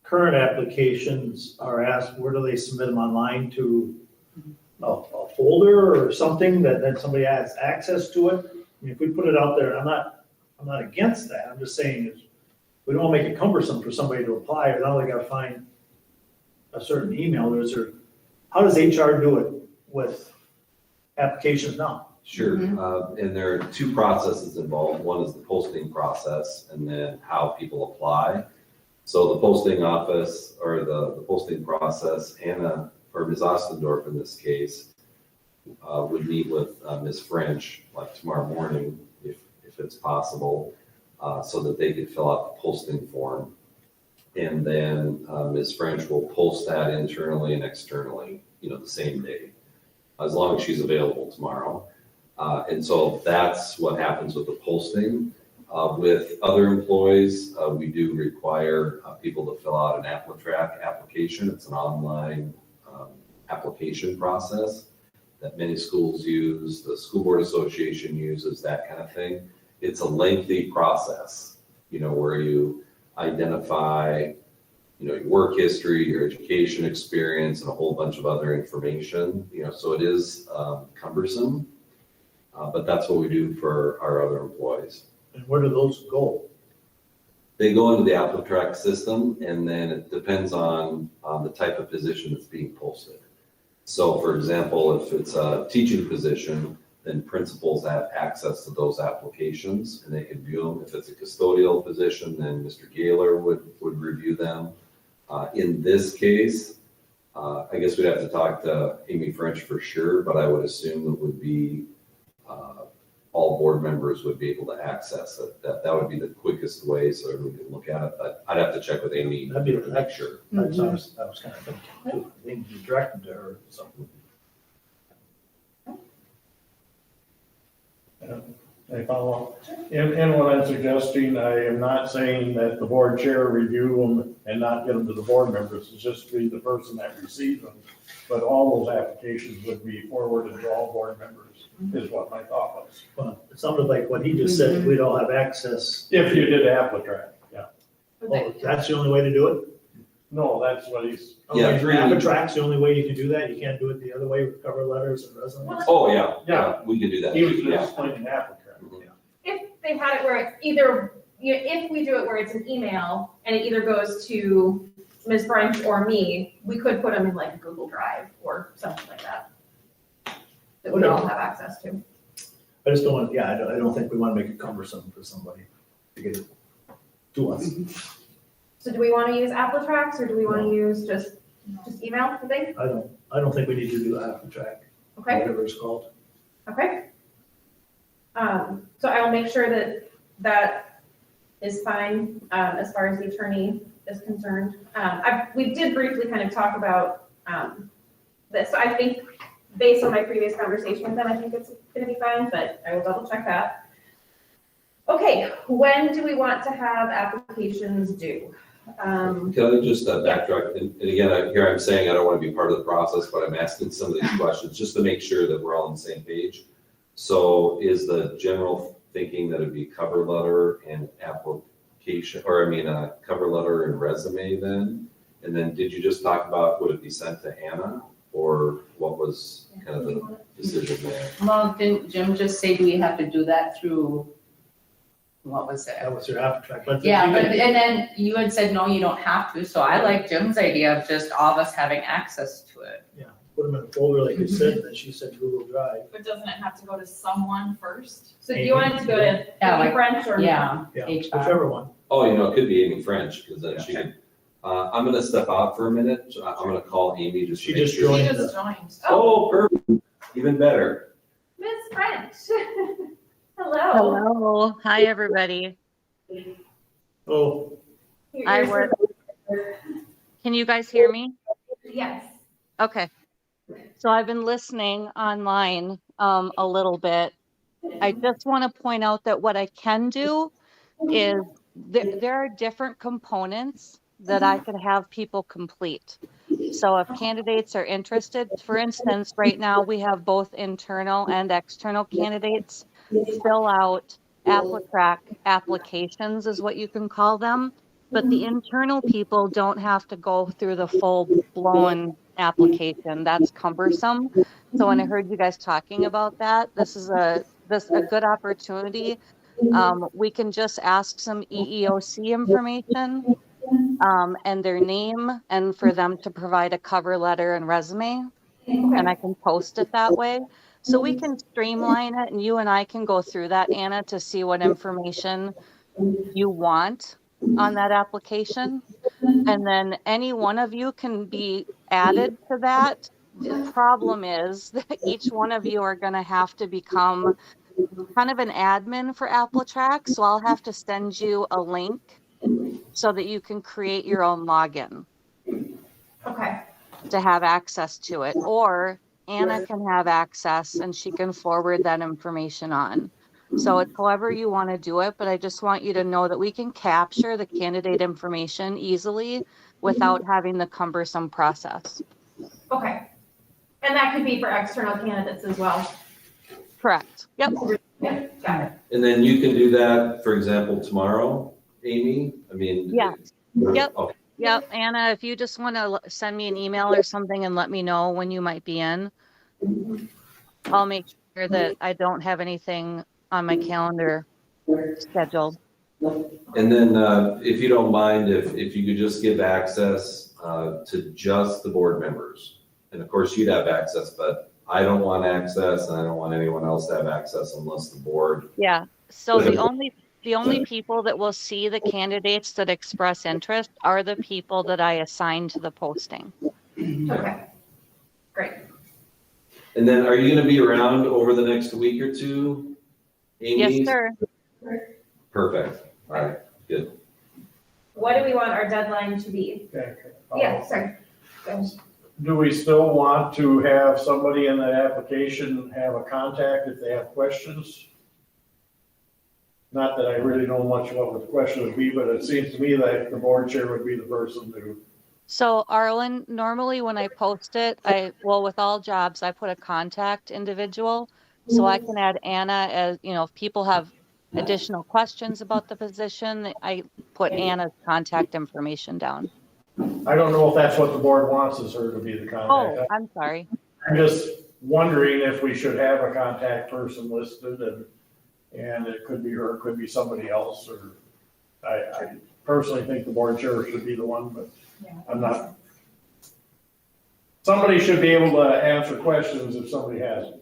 current applications are asked, where do they submit them online to a folder or something that then somebody has access to it? I mean, if we put it out there, I'm not against that, I'm just saying is, we don't want to make it cumbersome for somebody to apply, or now they gotta find a certain email, how does HR do it with applications now? Sure, and there are two processes involved. One is the posting process and then how people apply. So the posting office or the posting process, Anna, or Ms. Ostendorf in this case, would meet with Ms. French like tomorrow morning, if it's possible, so that they could fill out the posting form. And then Ms. French will post that internally and externally, the same day, as long as she's available tomorrow. And so that's what happens with the posting. With other employees, we do require people to fill out an AppleTrack application. It's an online application process that many schools use, the School Board Association uses, that kind of thing. It's a lengthy process, where you identify, your work history, your education experience, and a whole bunch of other information, so it is cumbersome. But that's what we do for our other employees. And where do those go? They go into the AppleTrack system, and then it depends on the type of position that's being posted. So for example, if it's a teaching position, then principals have access to those applications and they can view them. If it's a custodial position, then Mr. Gaylor would review them. In this case, I guess we'd have to talk to Amy French for sure, but I would assume it would be all board members would be able to access it. That would be the quickest way so everyone can look at it, but I'd have to check with Amy That'd be to make sure. That's what I was kind of thinking, I think you directed to her or something. They follow up. And what I'm suggesting, I am not saying that the board chair review them and not get them to the board members. It's just be the person that receives them. But all those applications would be forwarded to all board members, is what my thought was. Well, it sounded like what he just said, we don't have access. If you did AppleTrack, yeah. Oh, that's the only way to do it? No, that's what he's, Yeah, Okay, really. AppleTrack's the only way you can do that? You can't do it the other way with cover letters and resumes? Oh, yeah, Yeah. we could do that. he was too, yeah. just explaining AppleTrack. if they had it where it's either, if we do it where it's an email and it either goes to Ms. French or me, we could put them in like a Google Drive or something like that. That we all have access to. I just don't want, I don't think we want to make it cumbersome for somebody to get it to us. So do we want to use AppleTracks or do we want to use just email, you think? I don't think we need to do AppleTrack, Okay, whatever it's called. okay. So I will make sure that is fine, as far as the attorney is concerned. We did briefly kind of talk about, this, so I think based on my previous conversation with them, I think it's gonna be fine, but I will double check that. Okay, when do we want to have applications due? Can I just backtrack? And again, I'm saying I don't want to be part of the process, but I'm asking some of these questions just to make sure that we're all on the same page. So is the general thinking that it'd be cover letter and application, or cover letter and resume then? And then did you just talk about, would it be sent to Anna? Or what was kind of the decision there. Well, didn't Jim just say we have to do that through, what was it? That was your abstract. But Yeah, you but, can- and then you had said, no, you don't have to, so I like Jim's idea of just all of us having access to it. Put them in a folder like you said, and then she said Google Drive. But doesn't it have to go to someone first? So do you want it to go to Yeah, like- French or? Yeah, Yeah, HR. whichever one. Oh, it could be Amy French, because then she could, I'm gonna step out for a minute, so I'm gonna call Amy just to She make just sure. joined. She just joined. Oh, Oh, perfect, even better. Miss French. Hello. Hello. Hi, everybody. Oh, I work. Can you guys hear me? Yes. Okay. So I've been listening online a little bit. I just want to point out that what I can do is there are different components that I could have people complete. So if candidates are interested, for instance, right now we have both internal and external candidates fill out AppleTrack applications is what you can call them. But the internal people don't have to go through the full blown application. That's cumbersome. So when I heard you guys talking about that, this is a good opportunity. We can just ask some EEOC information and their name, and for them to provide a cover letter and resume, and I can post it that way. So we can streamline it, and you and I can go through that, Anna, to see what information you want on that application. And then any one of you can be added to that. The problem is that each one of you are going to have to become kind of an admin for AppleTrack. So I'll have to send you a link so that you can create your own login Okay. to have access to it. Or Anna can have access and she can forward that information on. So it's however you want to do it, but I just want you to know that we can capture the candidate information easily without having the cumbersome process. Okay. And that could be for external candidates as well. Correct. Yep. Yeah, got it. And then you can do that, for example, tomorrow, Amy? I mean. Yeah. Yep. Okay. Yep. Anna, if you just want to send me an email or something and let me know when you might be in, I'll make sure that I don't have anything on my calendar scheduled. And then, if you don't mind, if you could just give access to just the board members. And of course, you'd have access, but I don't want access and I don't want anyone else to have access unless the board. Yeah. So the only people that will see the candidates that express interest are the people that I assign to the posting. Okay. Great. And then are you gonna be around over the next week or two, Amy? Yes, sir. Perfect. All right, good. What do we want our deadline to be? Okay. Yeah, sorry. Go ahead. Do we still want to have somebody in that application have a contact if they have questions? Not that I really know much about what the question would be, but it seems to me that the board chair would be the person to. So Arlen, normally when I post it, with all jobs, I put a contact individual. So I can add Anna as, if people have additional questions about the position, I put Anna's contact information down. I don't know if that's what the board wants, is her to be the Oh, contact. I'm sorry. I'm just wondering if we should have a contact person listed and it could be her, it could be somebody else, or I personally think the board chair should be the one, but I'm not. Somebody should be able to answer questions if somebody has them.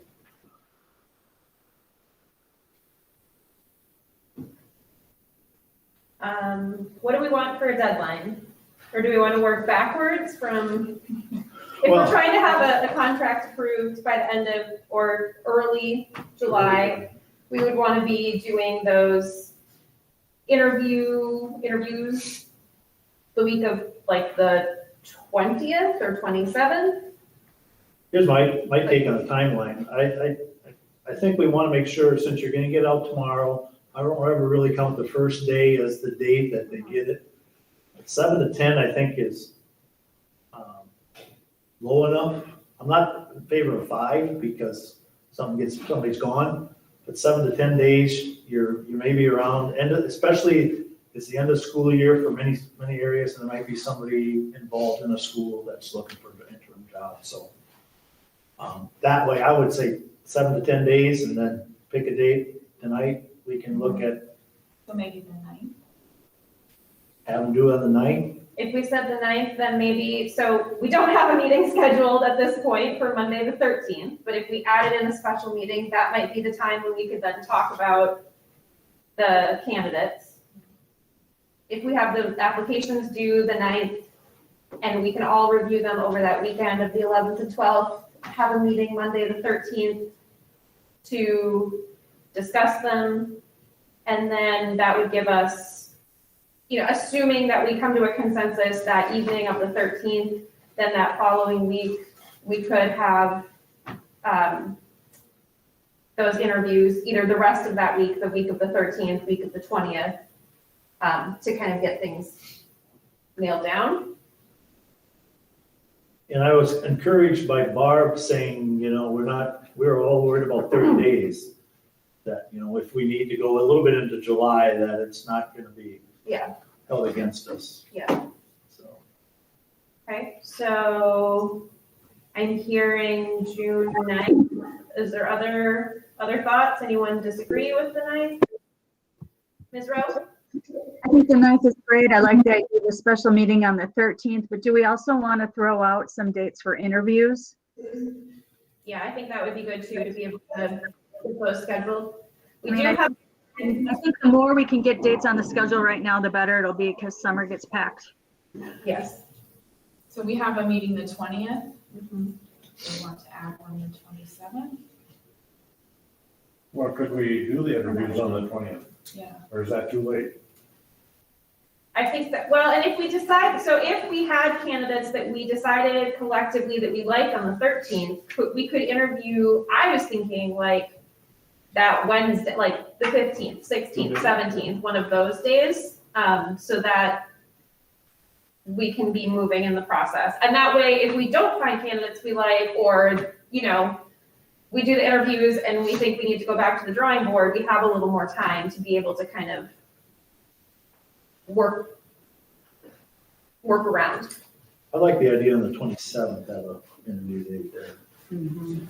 What do we want for a deadline? Or do we want to work backwards from, if Well- we're trying to have a contract approved by the end of, or early July, we would want to be doing those interviews the week of like the 20th or 27th? here's my take on the timeline. I think we want to make sure, since you're going to get out tomorrow, I don't ever really count the first day as the date that they get it. 7 to 10, I think, is low enough. I'm not in favor of 5 because somebody's gone. But 7 to 10 days, you're maybe around, especially it's the end of school year for many areas, and there might be somebody involved in a school that's looking for an interim job. So That way, I would say 7 to 10 days and then pick a date tonight. We can look at, So maybe the 9th. have them do it on the 9th. If we said the 9th, then maybe, so we don't have a meeting scheduled at this point for Monday, the 13th, but if we added in a special meeting, that might be the time when we could then talk about the candidates. If we have the applications due the 9th, and we can all review them over that weekend of the 11th and 12th, have a meeting Monday, the 13th, to discuss them, and then that would give us, assuming that we come to a consensus that evening of the 13th, then that following week, we could have those interviews, either the rest of that week, the week of the 13th, week of the 20th, to kind of get things nailed down. And I was encouraged by Barb saying, we're all worried about 30 days. That, if we need to go a little bit into July, that it's not gonna be Yeah. held against us. Yeah. So, Okay, so I'm hearing June 9th. Is there other thoughts? Anyone disagree with the 9th? Ms. Rose? I think the 9th is great. I like the idea of a special meeting on the 13th, but do we also want to throw out some dates for interviews? Yeah, I think that would be good too, to be able to get those scheduled. We I do mean, have, I think the more we can get dates on the schedule right now, the better it'll be because summer gets packed. yes. So we have a meeting the 20th. Mhm. We want to add one the 27th. Well, could we do the interviews on the 20th, Yeah. or is that too late? I think that, well, and if we decide, so if we had candidates that we decided collectively that we liked on the 13th, we could interview, I was thinking like that Wednesday, like the 15th, 16th, 17th, one of those days, so that we can be moving in the process. And that way, if we don't find candidates we like, or, we do the interviews and we think we need to go back to the drawing board, we have a little more time to be able to kind of work around. I like the idea on the 27th, have an interview date there. I'm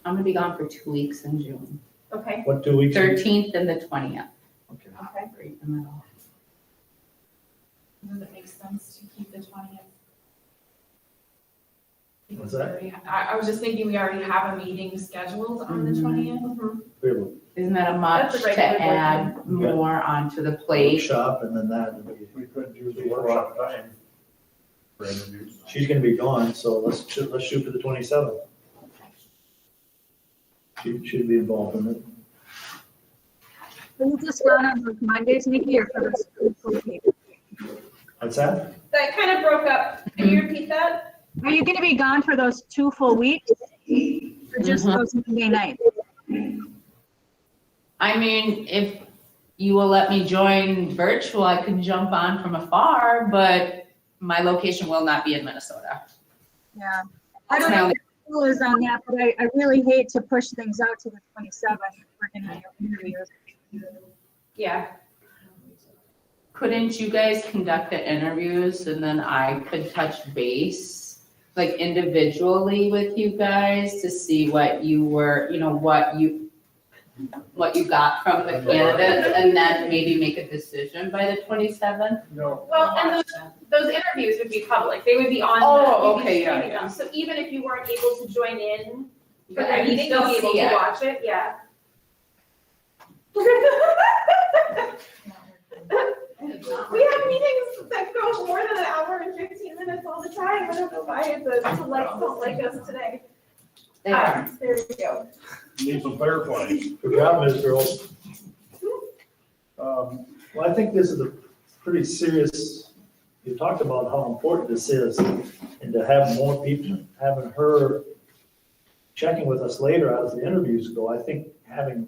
gonna be gone for 2 weeks in June, Okay, What, 2 weeks? 13th and the 20th. Okay. okay. Right in the middle. Does it make sense to keep the 20th? What's that? I was just thinking we already have a meeting scheduled on the Mhm. 20th. We Isn't that a much That's a to regular board add more onto the have a plate? workshop and then that. We could do the workshop time for interviews. She's gonna be gone, so let's shoot for the 27th. She'd be involved in it. Are you just gone on those Mondays, Nikki, or for the What's that? That kind of broke up. Can you repeat that? Are you going to be gone for those 2 full weeks? Or just those Monday nights? I mean, if you will let me join virtual, I can jump on from afar, but my location will not be in Minnesota. Yeah. I don't know who is on that, but I really hate to push things out to the 27th. We're going to have interviews. Yeah. Couldn't you guys conduct the interviews and then I could touch base, like individually with you guys to see what you were, what you got from the candidates and then maybe make a decision by the 27th? No. Well, and those interviews would be public. They would be on. Oh, we'd be okay, yeah, streaming yeah. them. So even if you weren't able to join in for But the I can meeting, still you'll be able see to it. watch it, yeah. We have meetings that go more than an hour and 15 minutes all the time. I don't know why the selects don't like us today. There. There we go. Need some fireflies. Good job, Ms. Girls. Well, I think this is a pretty serious, you talked about how important this is, and to have more people, having her checking with us later as the interviews go, I think having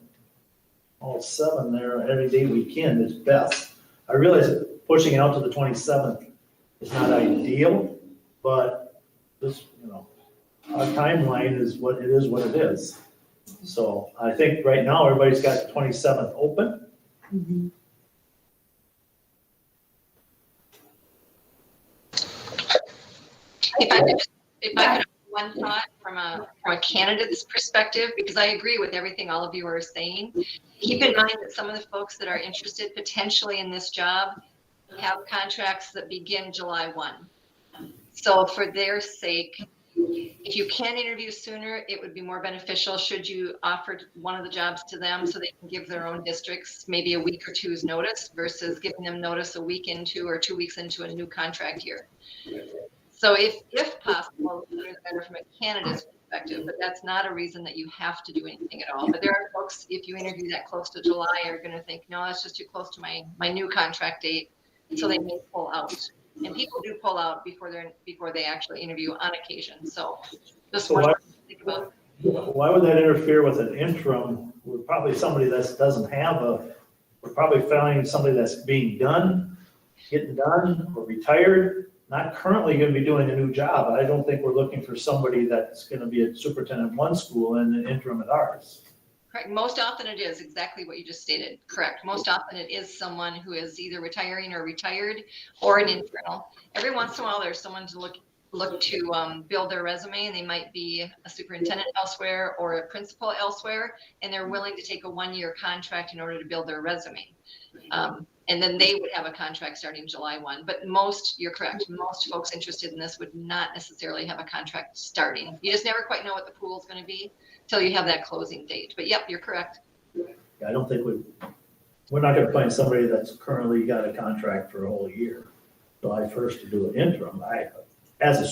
all 7 there every day we can is best. I realize that pushing it out to the 27th is not ideal, but this, our timeline is what it is. So I think right now, everybody's got the 27th open. If I could have one thought, from a candidate's perspective, because I agree with everything all of you are saying. Keep in mind that some of the folks that are interested potentially in this job have contracts that begin July 1. So for their sake, if you can interview sooner, it would be more beneficial should you offer one of the jobs to them so they can give their own districts maybe a week or two's notice versus giving them notice a week into or 2 weeks into a new contract year. So if possible, it's better from a candidate's perspective, but that's not a reason that you have to do anything at all. But there are folks, if you interview that close to July, are going to think, no, that's just too close to my new contract date. So they may pull out. And people do pull out before they actually interview on occasion. So just So one to think about. Why would that interfere with an interim? We're probably somebody that doesn't have we're probably finding somebody that's being done, getting done, or retired, not currently going to be doing a new job. I don't think we're looking for somebody that's going to be a superintendent in one school and an interim at ours. Correct. Most often it is exactly what you just stated. Correct. Most often it is someone who is either retiring or retired or an internal. Every once in a while, there's someone to look to build their resume, and they might be a superintendent elsewhere or a principal elsewhere, and they're willing to take a 1-year contract in order to build their resume. And then they would have a contract starting July 1. But you're correct, most folks interested in this would not necessarily have a contract starting. You just never quite know what the pool is going to be till you have that closing date. But yep, you're correct. I don't think we're not going to find somebody that's currently got a contract for a whole year, July 1st to do an interim. As a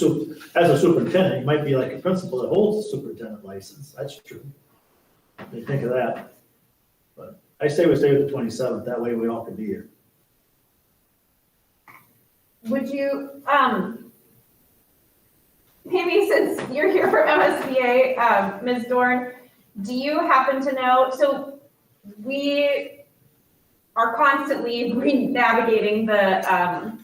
superintendent, you might be like a principal that holds a superintendent license. That's true. They think of that. But I say we stay with the 27th. That way we all can be here. Would you, maybe since you're here from MSBA, Ms. Dorn, do you happen to know, so we are constantly navigating the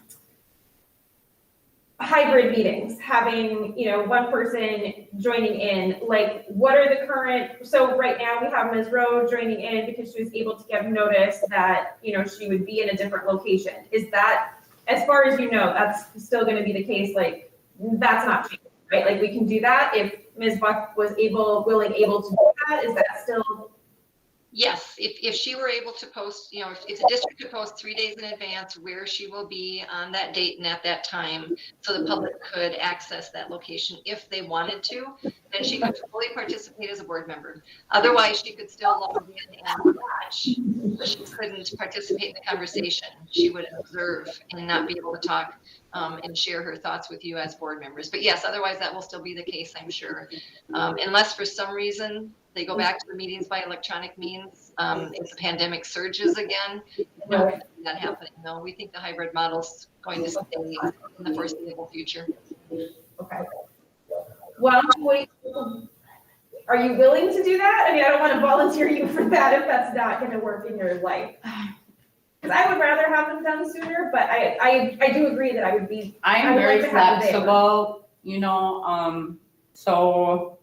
hybrid meetings, having, one person joining in, like, what are the current, so right now we have Ms. Rowe joining in because she was able to give notice that, she would be in a different location. Is that, as far as you know, that's still going to be the case? Like, that's not changing, right? Like, we can do that if Ms. Buck was willing to do that. Is that still? Yes, if she were able to post, if the district could post 3 days in advance where she will be on that date and at that time, so the public could access that location if they wanted to, then she could fully participate as a board member. Otherwise, she could still log in and watch, but she couldn't participate in the conversation. She would observe and not be able to talk and share her thoughts with you as board members. But yes, otherwise that will still be the case, I'm sure. Unless for some reason they go back to the meetings by electronic means, if the pandemic surges again. No, we don't see that happening. No, we think the hybrid model's going to stay in the foreseeable future. Okay. Well, are you willing to do that? I mean, I don't want to volunteer you for that if that's not going to work in your life. Because I would rather have them done sooner, but I do agree that I would I'm would very like to have it there. flexible, so.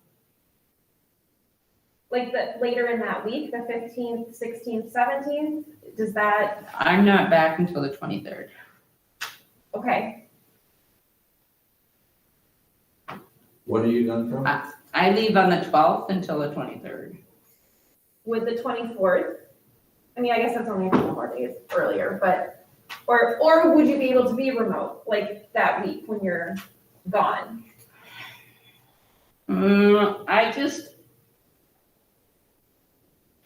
Like later in that week, the 15th, 16th, 17th, does that? I'm not back until the 23rd. Okay. When are you done from? I leave on the 12th until the 23rd. With the 24th? I mean, I guess that's only a couple more days earlier, but, or would you be able to be remote, like that week when you're gone?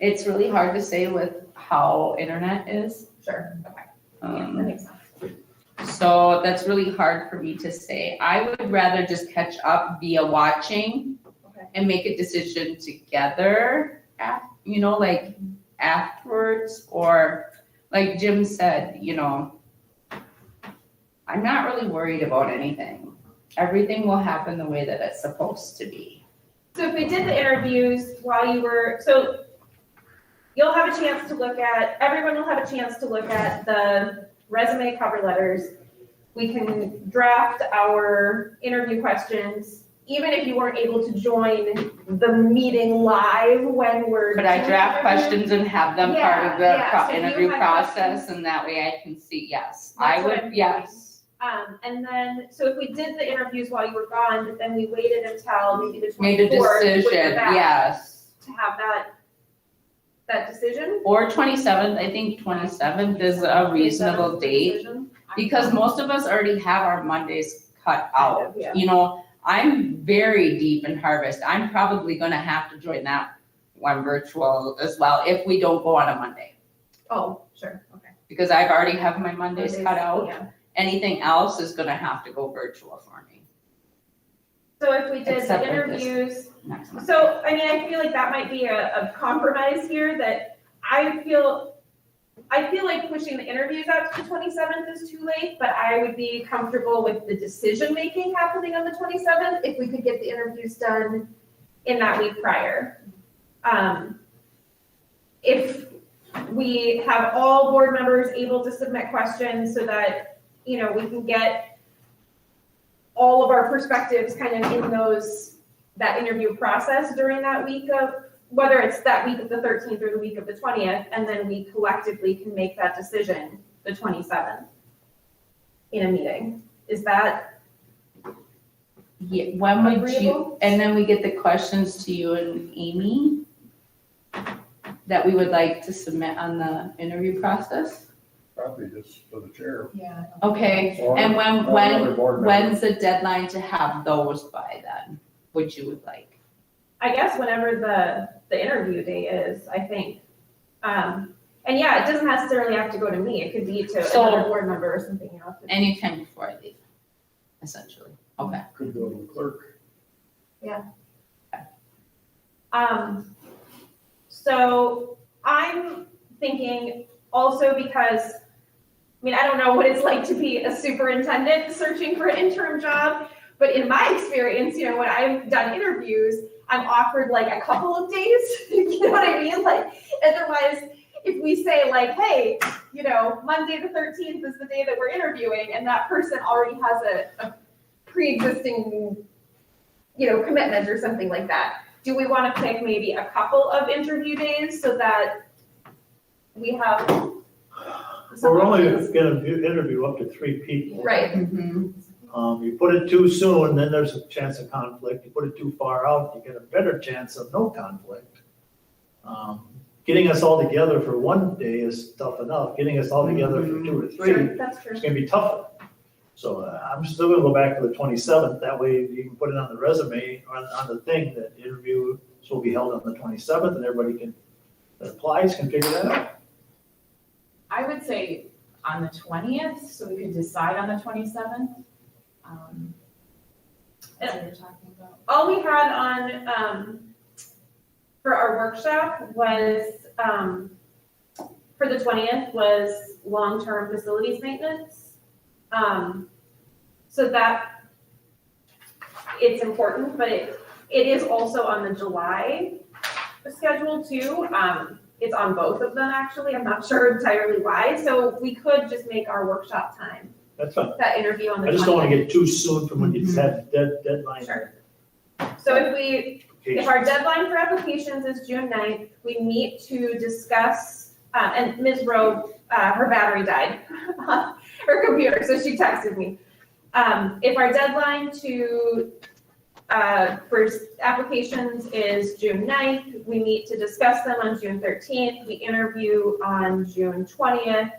It's really hard to say with how internet is. Sure, okay. Yeah, that makes sense. So that's really hard for me to say. I would rather just catch up via watching Okay. and make a decision together, like afterwards, or like Jim said, I'm not really worried about anything. Everything will happen the way that it's supposed to be. So if we did the interviews while you were, so you'll have a chance to everyone will have a chance to look at the resume cover letters. We can draft our interview questions, even if you weren't able to join the meeting live when we're. Could I doing draft interviews. questions and have them part of Yeah, so the if you interview had process, questions- and that way I can see, yes, That's I what I'm would, yes. And then, so if we did the interviews while you were gone, but then we waited until maybe the Made a 24th. decision, yes. To have that decision. Or 27th, I think 27th is a reasonable date, Decision. because most of us already have our Mondays cut out. Yeah. You know, I'm very deep in harvest. I'm probably gonna have to join that one virtual as well if we don't go on a Monday. Oh, sure, okay. Because I've already have my Mondays cut out. Yeah. Anything else is gonna have to go virtual for me So if we did Except the for this. interviews, next month. so, I mean, I feel like that might be a compromise here, that I feel like pushing the interviews out to the 27th is too late, but I would be comfortable with the decision-making happening on the 27th if we could get the interviews done in that week prior. If we have all board members able to submit questions so that, you know, we can get all of our perspectives kind of in that interview process during that week of, whether it's that week of the 13th or the week of the 20th, and then we collectively can make that decision the 27th in a meeting. Is that Yeah, when would you, agreeable? and then we get the questions to you and Amy that we would like to submit on the interview process? Probably just for the chair. Yeah. Okay, Or- and or another board member. when's the deadline to have those by then, would you would like? I guess whenever the interview day is, I think. And yeah, it doesn't necessarily have to go to me. It could be to So- another board member or something else. Anytime before I leave, essentially, okay. Could go to the clerk. So I'm thinking also because, I mean, I don't know what it's like to be a superintendent searching for an interim job, but in my experience, you know, when I've done interviews, I'm offered like a couple of days, you know what I mean? Like, otherwise, if we say like, hey, you know, Monday the 13th is the day that we're interviewing, and that person already has a pre-existing, you know, commitment or something like that, do we want to pick maybe a couple of interview days so that we have some We're only options? gonna interview up to 3 people. Right, You put it too soon, then there's a chance of conflict. You put it too far out, you get a better chance of no conflict. Getting us all together for one day is tough enough. Getting us all together for 2 or 3 sure, that's true. it's gonna be tougher. So I'm still gonna go back to the 27th. That way you can put it on the resume, on the thing, that interview will be held on the 27th, and everybody that applies can figure that out. I would say on the 20th, so we could decide on the 27th. What you're talking about. All we had on, for our workshop was, for the 20th was long-term facilities maintenance. So that, it's important, but it is also on the July schedule too. It's on both of them, actually. I'm not sure entirely why. So we could just make our workshop time, That's fine. that interview on the 20th. I just don't wanna get too soon from when you set deadline. Sure. So if our deadline for applications is June 9th, we meet to discuss, and Ms. Rowe, her battery died, her computer, so she texted me. If our deadline for applications is June 9th, we meet to discuss them on June 13th, we interview on June 20th,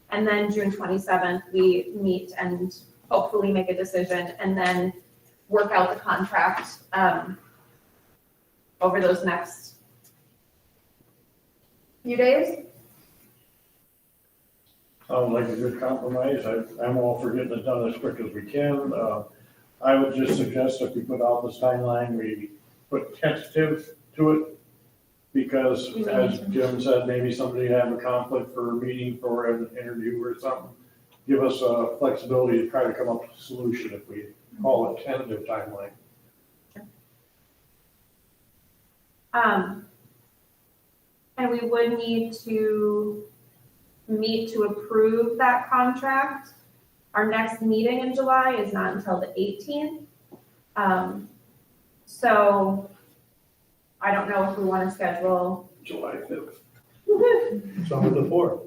and then June 27th, we meet and hopefully make a decision, and then work out the contract over those next few days. Sounds like a good compromise. I'm all for getting it done as quick as we can. I would just suggest if we put out this timeline, we put tentative to it. Because as Jim said, maybe somebody have a conflict for a meeting for an interview or something. Give us flexibility to try to come up with a solution if we call it tentative timeline. And we would need to meet to approve that contract. Our next meeting in July is not until the 18th. So I don't know if we want to schedule. July 5th. So with the 4th,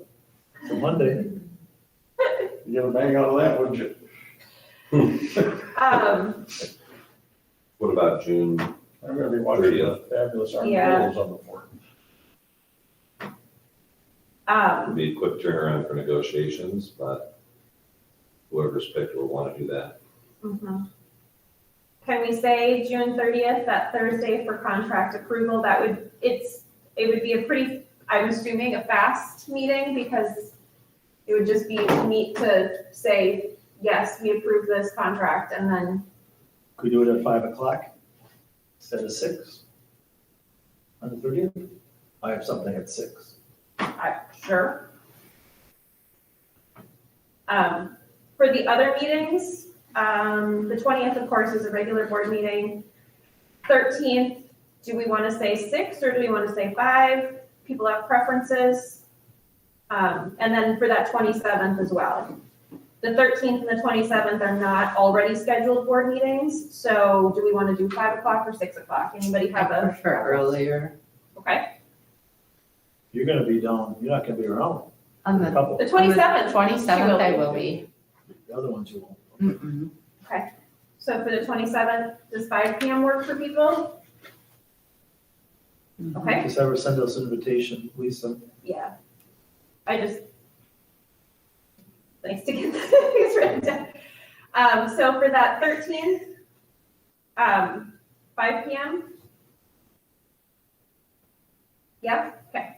it's a Monday. You get a bang out of that, wouldn't you? What about June? I'm gonna be watching the fabulous Yeah. Armadillos on the fourth. It'd be a quick turnaround for negotiations, but whoever's picked will want to do that. mhm. Can we say June 30th, that Thursday for contract approval? It would be a pretty, I'm assuming, a fast meeting because it would just be neat to say, yes, we approve this contract and then, Could we do it at 5 o'clock instead of 6? On the 30th? I have something at 6. sure. For the other meetings, the 20th, of course, is a regular board meeting. 13th, do we want to say 6 or do we want to say 5? People have preferences. And then for that 27th as well. The 13th and the 27th are not already scheduled board meetings, so do we want to do 5 o'clock or 6 o'clock? Anybody have I a? prefer earlier. Okay, You're gonna be down, you're not gonna be around. On A the couple, the 27th. 27th, I will be. the other ones you won't. Mm-mm. So for the 27th, does 5 PM work for people? Okay, Just have her send us an invitation, Lisa. yeah. Nice to get things written down. So for that 13th, 5 PM? Yeah, okay.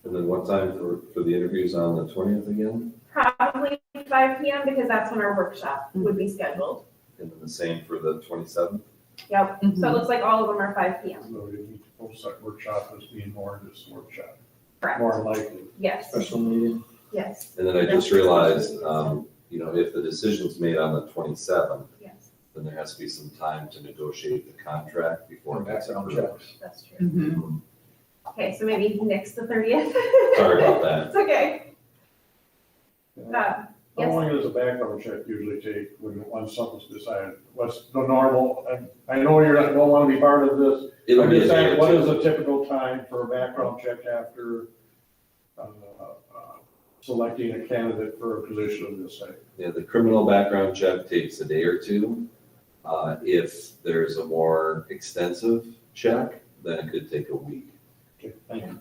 And then what time for the interviews on the 20th again? Probably 5 PM because that's when our workshop would be scheduled. And then the same for the 27th? Yep, so it looks like all of them are 5 PM, So you need to post that workshop as being more just a workshop, correct? more likely. Yes, Special meeting. yes, And then I just realized, if the decision's made on the 27th, yes, then there has to be some time to negotiate the contract before it gets Background approved. checks. that's true. Mhm. Okay, so maybe nix the 30th. Sorry about that. It's okay. How Yes. long does a background check usually take once something's decided? What's the normal, I know don't want to be part of this. It'll I'm be a just day saying, or what two. is a typical time for a background check after selecting a candidate for a position of this type? Yeah, the criminal background check takes a day or two. If there's a more extensive check, then it could take a week. Okay, thank you.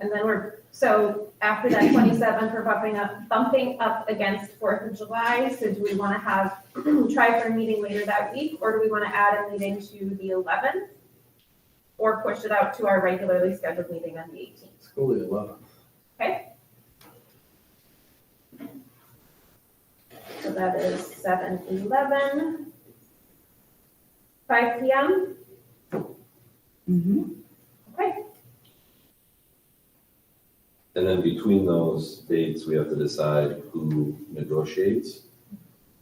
And then so after that 27th, we're bumping up against 4th of July. So do we want to try for a meeting later that week, or do we want to add a meeting to the 11th? Or push it out to our regularly scheduled meeting on the 18th? Let's go with 11. Okay. So that is 7/11. 5 PM, Mhm. okay, And then between those dates, we have to decide who negotiates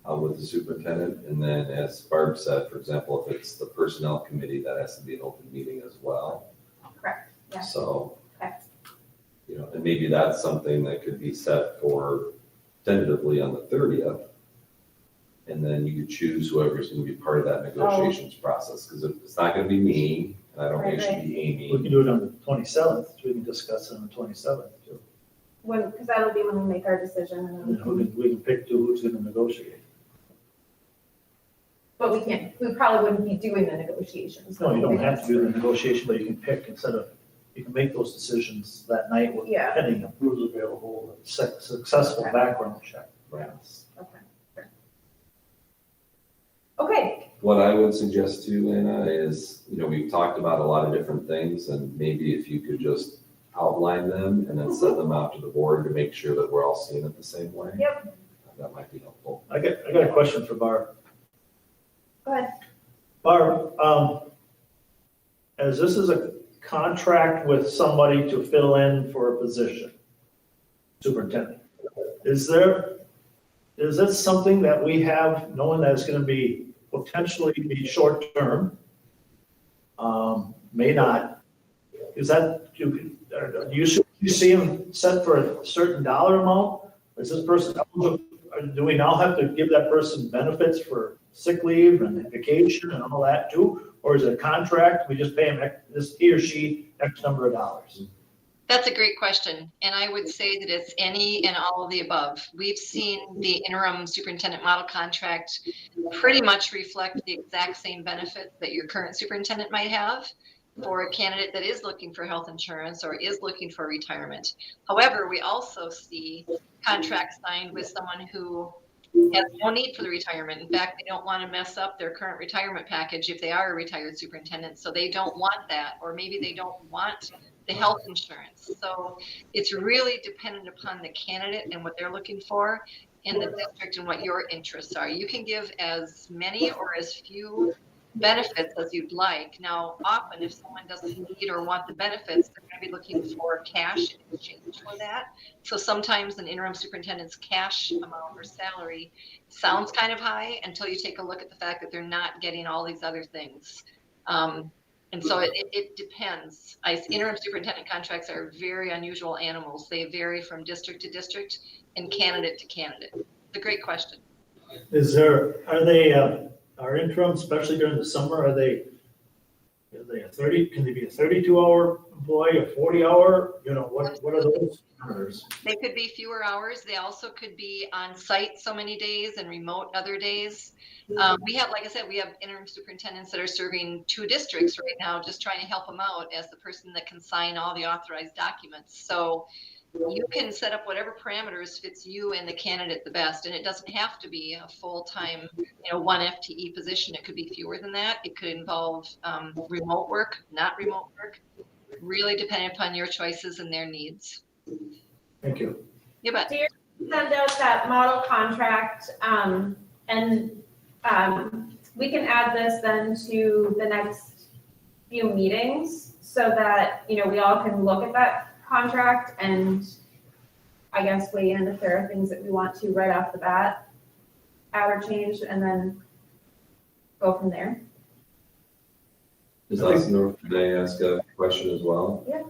with the superintendent. And then as Barb said, for example, if it's the personnel committee, that has to be an open meeting as well. correct, yeah. So, Okay. and maybe that's something that could be set for tentatively on the 30th. And then you could choose whoever's going to be part of that negotiations process, because it's not going to be me, and I don't think it should be We Amy. can do it on the 27th, so we can discuss it on the 27th too. Because that'll be when we make our decision, and then And then we can pick who's gonna negotiate. but we probably wouldn't be doing the negotiations. No, you don't have to do the negotiation, but you can pick you can make those decisions that night with Yeah. pending a Who's available? successful background check. Right. Okay, What I would suggest too, Anna, is, we've talked about a lot of different things, and maybe if you could just outline them and then send them out to the board to make sure that we're all seeing it the same way. Yep. That might be helpful. I got a question for Barb. go ahead. Barb, as this is a contract with somebody to fill in for a position, superintendent, is this something that we have, knowing that it's gonna be potentially be short-term, may not, is that, do you see them set for a certain dollar amount? Is this person, do we now have to give that person benefits for sick leave and vacation and all that too? Or is it a contract, we just pay him, he or she, X number of dollars? That's a great question. And I would say that it's any and all of the above. We've seen the interim superintendent model contract pretty much reflect the exact same benefits that your current superintendent might have for a candidate that is looking for health insurance or is looking for retirement. However, we also see contracts signed with someone who has no need for the retirement. In fact, they don't want to mess up their current retirement package if they are a retired superintendent. So they don't want that, or maybe they don't want the health insurance. So it's really dependent upon the candidate and what they're looking for and the district and what your interests are. You can give as many or as few benefits as you'd like. Now, often if someone doesn't need or want the benefits, they're going to be looking for cash in exchange for that. So sometimes an interim superintendent's cash amount or salary sounds kind of high until you take a look at the fact that they're not getting all these other things. And so it depends. Interim superintendent contracts are very unusual animals. They vary from district to district and candidate to candidate. It's a great question. Are interim, especially during the summer, are they a 30, can they be a 32-hour employee, a 40-hour? You know, what are those numbers? They could be fewer hours. They also could be on site so many days and remote other days. We have, like I said, we have interim superintendents that are serving 2 districts right now, just trying to help them out as the person that can sign all the authorized documents. So you can set up whatever parameters fits you and the candidate the best. And it doesn't have to be a full-time, 1 FTE position. It could be fewer than that. It could involve remote work, not remote work, really depending upon your choices and their needs. Thank you. You bet. So you're gonna send out that model contract, we can add this then to the next few meetings so that, we all can look at that contract and I guess weigh in if there are things that we want to right off the bat, add or change, and then go from there. Ms. Ostendorf, can I ask a question as well? Yeah.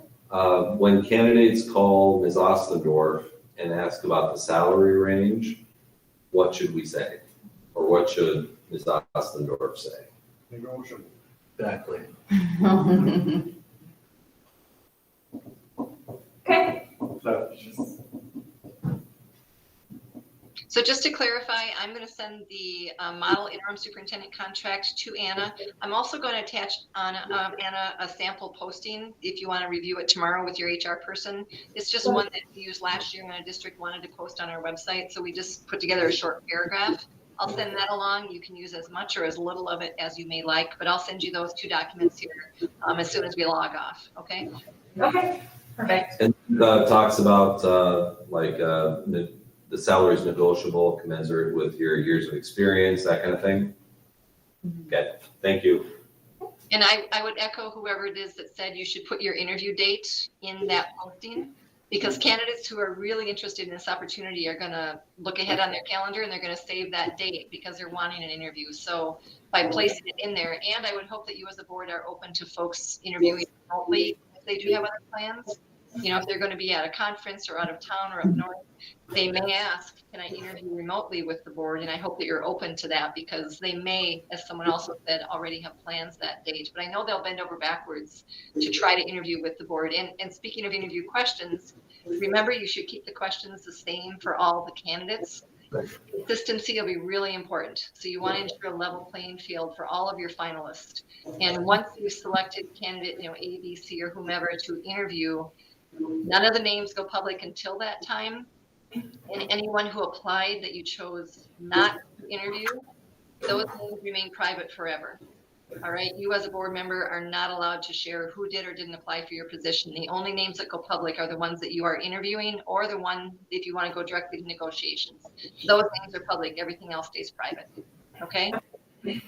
When candidates call Ms. Ostendorf and ask about the salary range, what should we say? Or what should Ms. Ostendorf say? Negotiable. Exactly. Okay. So just to clarify, I'm going to send the model interim superintendent contract to Anna. I'm also going to attach on Anna a sample posting if you want to review it tomorrow with your HR person. It's just one that we used last year when a district wanted to post on our website. So we just put together a short paragraph. I'll send that along. You can use as much or as little of it as you may like, but I'll send you those 2 documents here as soon as we log off. Okay? Okay. Perfect. And talks about the salary is negotiable, commensurate with your years of experience, that kind of thing. Okay, thank you. And I would echo whoever it is that said you should put your interview date in that posting, because candidates who are really interested in this opportunity are going to look ahead on their calendar and they're going to save that date because they're wanting an interview. So by placing it in there, and I would hope that you as a board are open to folks interviewing remotely if they do have other plans. If they're going to be at a conference or out of town or up north, they may ask, can I interview remotely with the board? And I hope that you're open to that because they may, as someone also said, already have plans that date. But I know they'll bend over backwards to try to interview with the board. And speaking of interview questions, remember you should keep the questions the same for all the candidates. Consistency will be really important. So you want to ensure a level playing field for all of your finalists. And once you've selected candidate, A, B, C, or whomever to interview, none of the names go public until that time. And anyone who applied that you chose not to interview, those names remain private forever. All right, you as a board member are not allowed to share who did or didn't apply for your position. The only names that go public are the ones that you are interviewing or the one if you want to go directly to negotiations. Those names are public, everything else stays private. Okay? Yeah.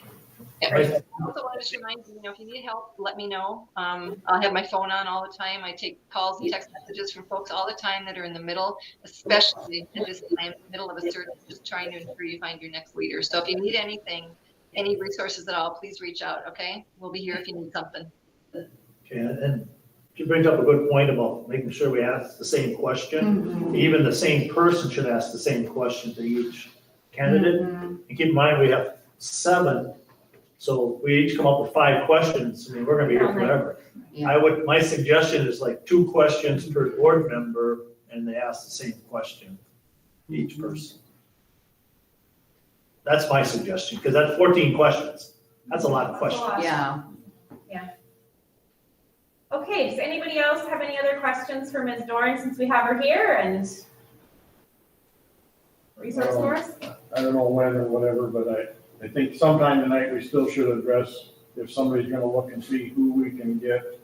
I also want to just remind you, if you need help, let me know. I'll have my phone on all the time. I take calls and text messages from folks all the time that are in the middle, especially at this time, middle of a search, just trying to ensure you find your next leader. So if you need anything, any resources at all, please reach out, okay? We'll be here if you need something. Okay, and you bring up a good point about making sure we ask the same question. Mhm. Even the same person should ask the same question to each candidate. Mhm. And keep in mind, we have 7 So if we each come up with 5 questions, I mean, we're gonna be here forever. Yeah. My suggestion is like 2 questions per board member, and they ask the same question, each person. That's my suggestion, because that's 14 questions. That's a lot of questions. Yeah. Okay, does anybody else have any other questions for Ms. Dorn since we have her here and resource source? I don't know when or whatever, but I think sometime tonight we still should address if somebody's gonna look and see who we can get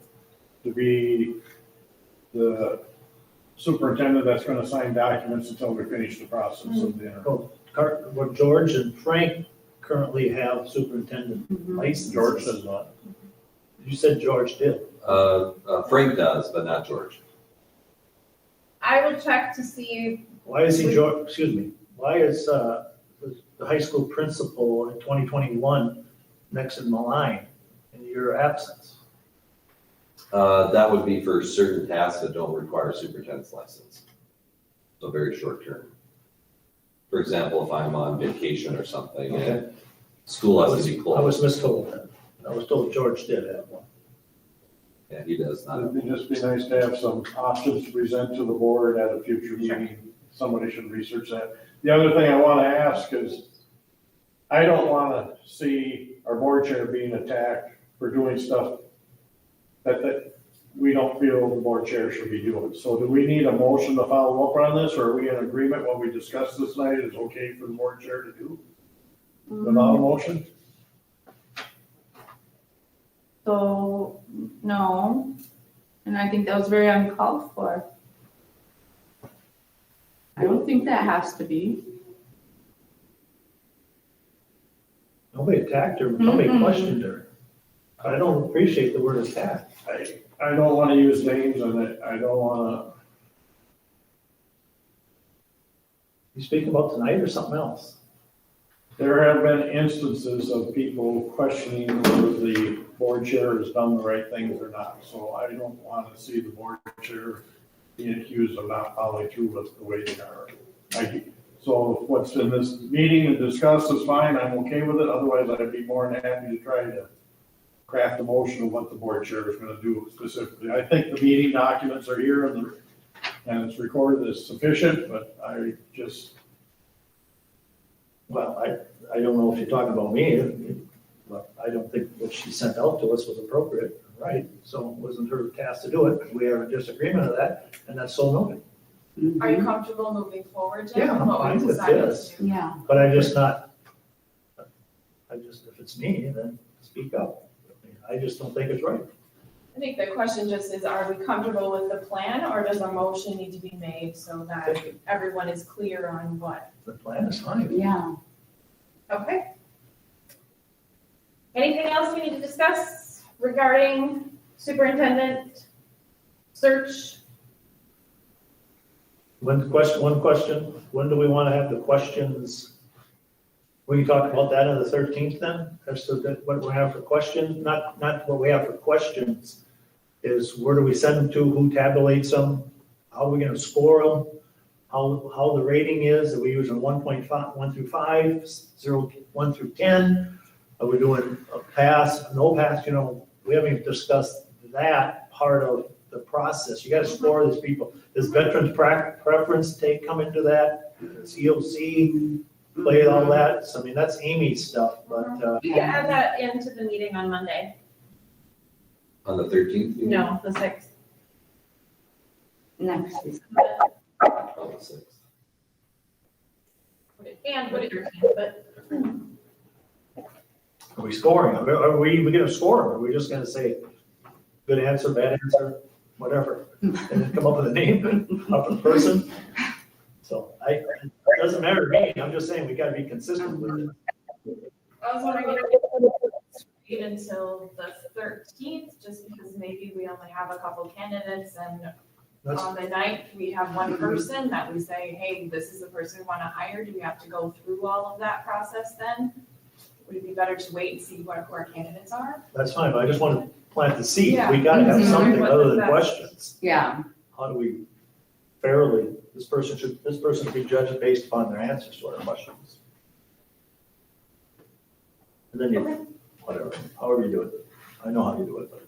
to be the superintendent that's gonna sign documents until we finish the process of the interview. What George and Frank currently have superintendent licenses. George does not. You said George did. Frank does, but not George. I will check to see, Why is he George, excuse me, why is, the high school principal in 2021 next in Malign in your absence? That would be for certain tasks that don't require superintendent's license. So very short term. For example, if I'm on vacation or something and school has to be I closed. was mistold then. I was told George did have one. Yeah, he does not. It'd just be nice to have some options to present to the board at a future meeting. Somebody should research that. The other thing I want to ask is, I don't want to see our board chair being attacked for doing stuff that we don't feel the board chair should be doing. So do we need a motion to follow up on this, or are we in agreement what we discussed this night is okay for the board chair to do? Without a motion? So, no, and I think that was very uncalled for. I don't think that has to be. Nobody attacked her, nobody Mm-mm. questioned her. I don't appreciate the word attack. I don't want to use names and I don't want You speaking about tonight or something else? to, there have been instances of people questioning whether the board chair has done the right things or not. So I don't want to see the board chair being accused of not following through with the way they are. So what's in this meeting and discussed is fine, I'm okay with it, otherwise I'd be more than happy to try to craft a motion of what the board chair is gonna do specifically. I think the meeting documents are here and it's recorded as sufficient, but I just, Well, I don't know if you're talking about me, but I don't think what she sent out to us was appropriate, right? So it wasn't her task to do it. We have a disagreement of that, and that's so noted. Are you comfortable moving forward, Jim? Yeah, I'm What we fine with decided this. to do? Yeah. But if it's me, then speak up. I just don't think it's right. I think the question just is, are we comfortable with the plan, or does a motion need to be made so that everyone is clear on what? The plan is fine. Yeah. okay. Anything else we need to discuss regarding superintendent search? One question, when do we want to have the questions? We can talk about that on the 13th then, as to what we have for questions, not what we have for questions, is where do we send them to, who tabulates them, how are we going to score them, how the rating is, are we using 1.5, 1 through 5, 0, 1 through 10, are we doing a pass, no pass, we haven't even discussed that part of the process. You got to score these people. Does veterans preference come into that? Does EOC play all that? So, I mean, that's Amy's stuff, but, We can add that into the meeting on Monday. On the 13th? No, the 6th. Next is. On the 6th. And what it, but are we scoring? Are we going to score? Or are we just going to say, good answer, bad answer, whatever? And then come up with a name of the person? So it doesn't matter to me. I'm just saying we got to be consistent with it. I was wondering if we wait until the 13th, just because maybe we only have a couple candidates, and That's, on the night, we have one person that we say, hey, this is the person we want to hire. Do we have to go through all of that process then? Would it be better to wait and see who our candidates are? that's fine, but I just want to plant the seed. Yeah. We got to have Mhm. something other than That's- questions. Yeah. How do we fairly, this person should be judged based upon their answers to our questions. And then you whatever, however you do it. I know how you do it, but.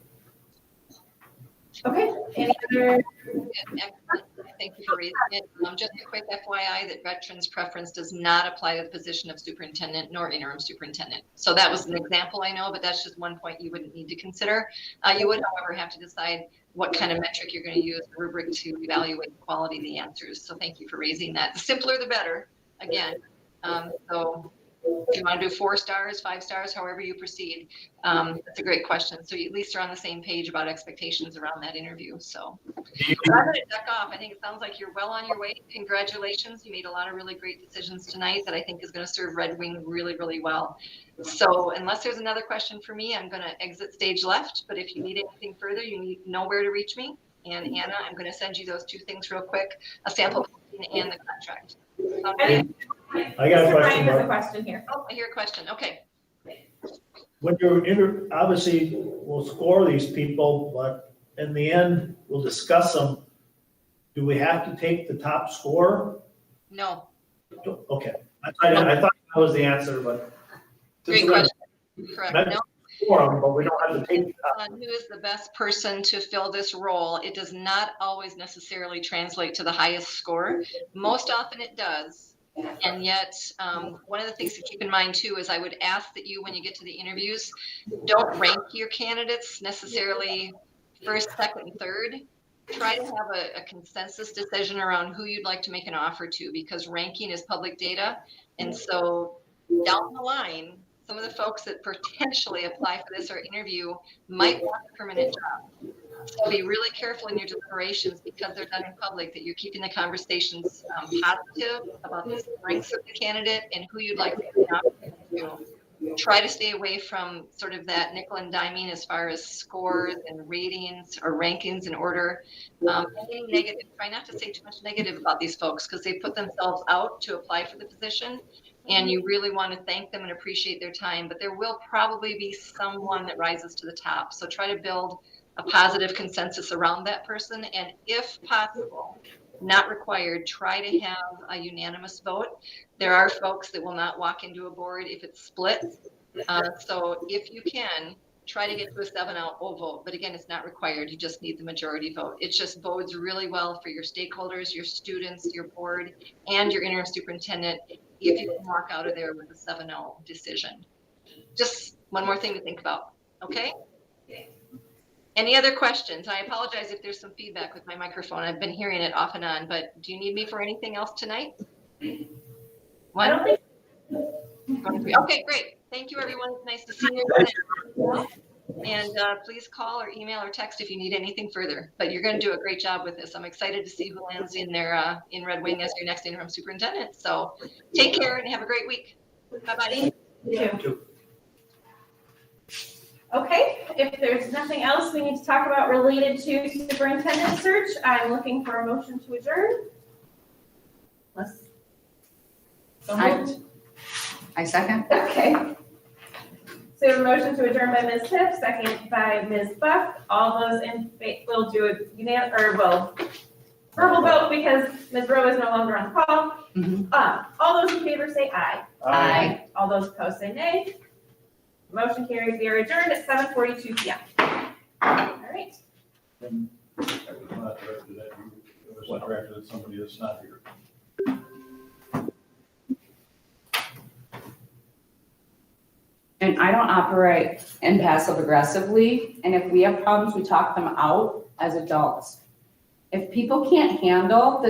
Okay, any other, Excellent. Thank you for raising it. Just a quick FYI that veterans preference does not apply to the position of superintendent nor interim superintendent. So that was an example, I know, but that's just one point you wouldn't need to consider. You would, however, have to decide what kind of metric you're going to use, the rubric to evaluate the quality of the answers. So thank you for raising that. The simpler, the better, again. So if you want to do 4 stars, 5 stars, however you proceed, that's a great question. So you at least are on the same page about expectations around that interview. So I'm going to duck off. I think it sounds like you're well on your way. Congratulations. You made a lot of really great decisions tonight that I think is going to serve Red Wing really, really well. So unless there's another question for me, I'm going to exit stage left. But if you need anything further, you know where to reach me. And Anna, I'm going to send you those 2 things real quick, a sample and the contract. I got a Mr. question, Ryan has a Mark. question here. Oh, I hear a question. Okay. When obviously, we'll score these people, but in the end, we'll discuss them. Do we have to take the top score? No. Okay, I thought that was the answer, but. Great question. Correct. No. Score them, but we don't have to take. Who is the best person to fill this role? It does not always necessarily translate to the highest score. Most often it does. And yet, one of the things to keep in mind too is I would ask that you, when you get to the interviews, don't rank your candidates necessarily first, second, and third. Try to have a consensus decision around who you'd like to make an offer to, because ranking is public data. And so down the line, some of the folks that potentially apply for this or interview might want a permanent job. So be really careful in your deliberations, because they're done in public, that you're keeping the conversations positive about the strengths of the candidate and who you'd like to. Try to stay away from sort of that nickel and diming as far as scores and ratings or rankings in order. Any negative, try not to say too much negative about these folks, because they put themselves out to apply for the position. And you really want to thank them and appreciate their time, but there will probably be someone that rises to the top. So try to build a positive consensus around that person. And if possible, not required, try to have a unanimous vote. There are folks that will not walk into a board if it's split. So if you can, try to get to a 7-0 vote. But again, it's not required. You just need the majority vote. It just bodes really well for your stakeholders, your students, your board, and your interim superintendent if you can walk out of there with a 7-0 decision. Just one more thing to think about, okay? Any other questions? I apologize if there's some feedback with my microphone. I've been hearing it off and on, but do you need me for anything else tonight? I don't think. Okay, great. Thank you, everyone. It's nice to see you. And please call or email or text if you need anything further. But you're going to do a great job with this. I'm excited to see who lands in there in Red Wing as your next interim superintendent. So take care and have a great week. Bye-bye. Thank you. Okay, if there's nothing else we need to talk about related to superintendent search, I'm looking for a motion to adjourn. I second. Okay. So we have a motion to adjourn by Ms. Tiff, second by Ms. Buck. All those in favor, we'll do a verbal vote because Ms. Rowe is no longer on call. All those in favor say aye. Aye. All those opposed say nay. Motion carries. We are adjourned at 7:42 p.m. All right. And I was not directed at you, it was directed at somebody that's not here. And I don't operate in passive aggressively, and if we have problems, we talk them out as adults. If people can't handle the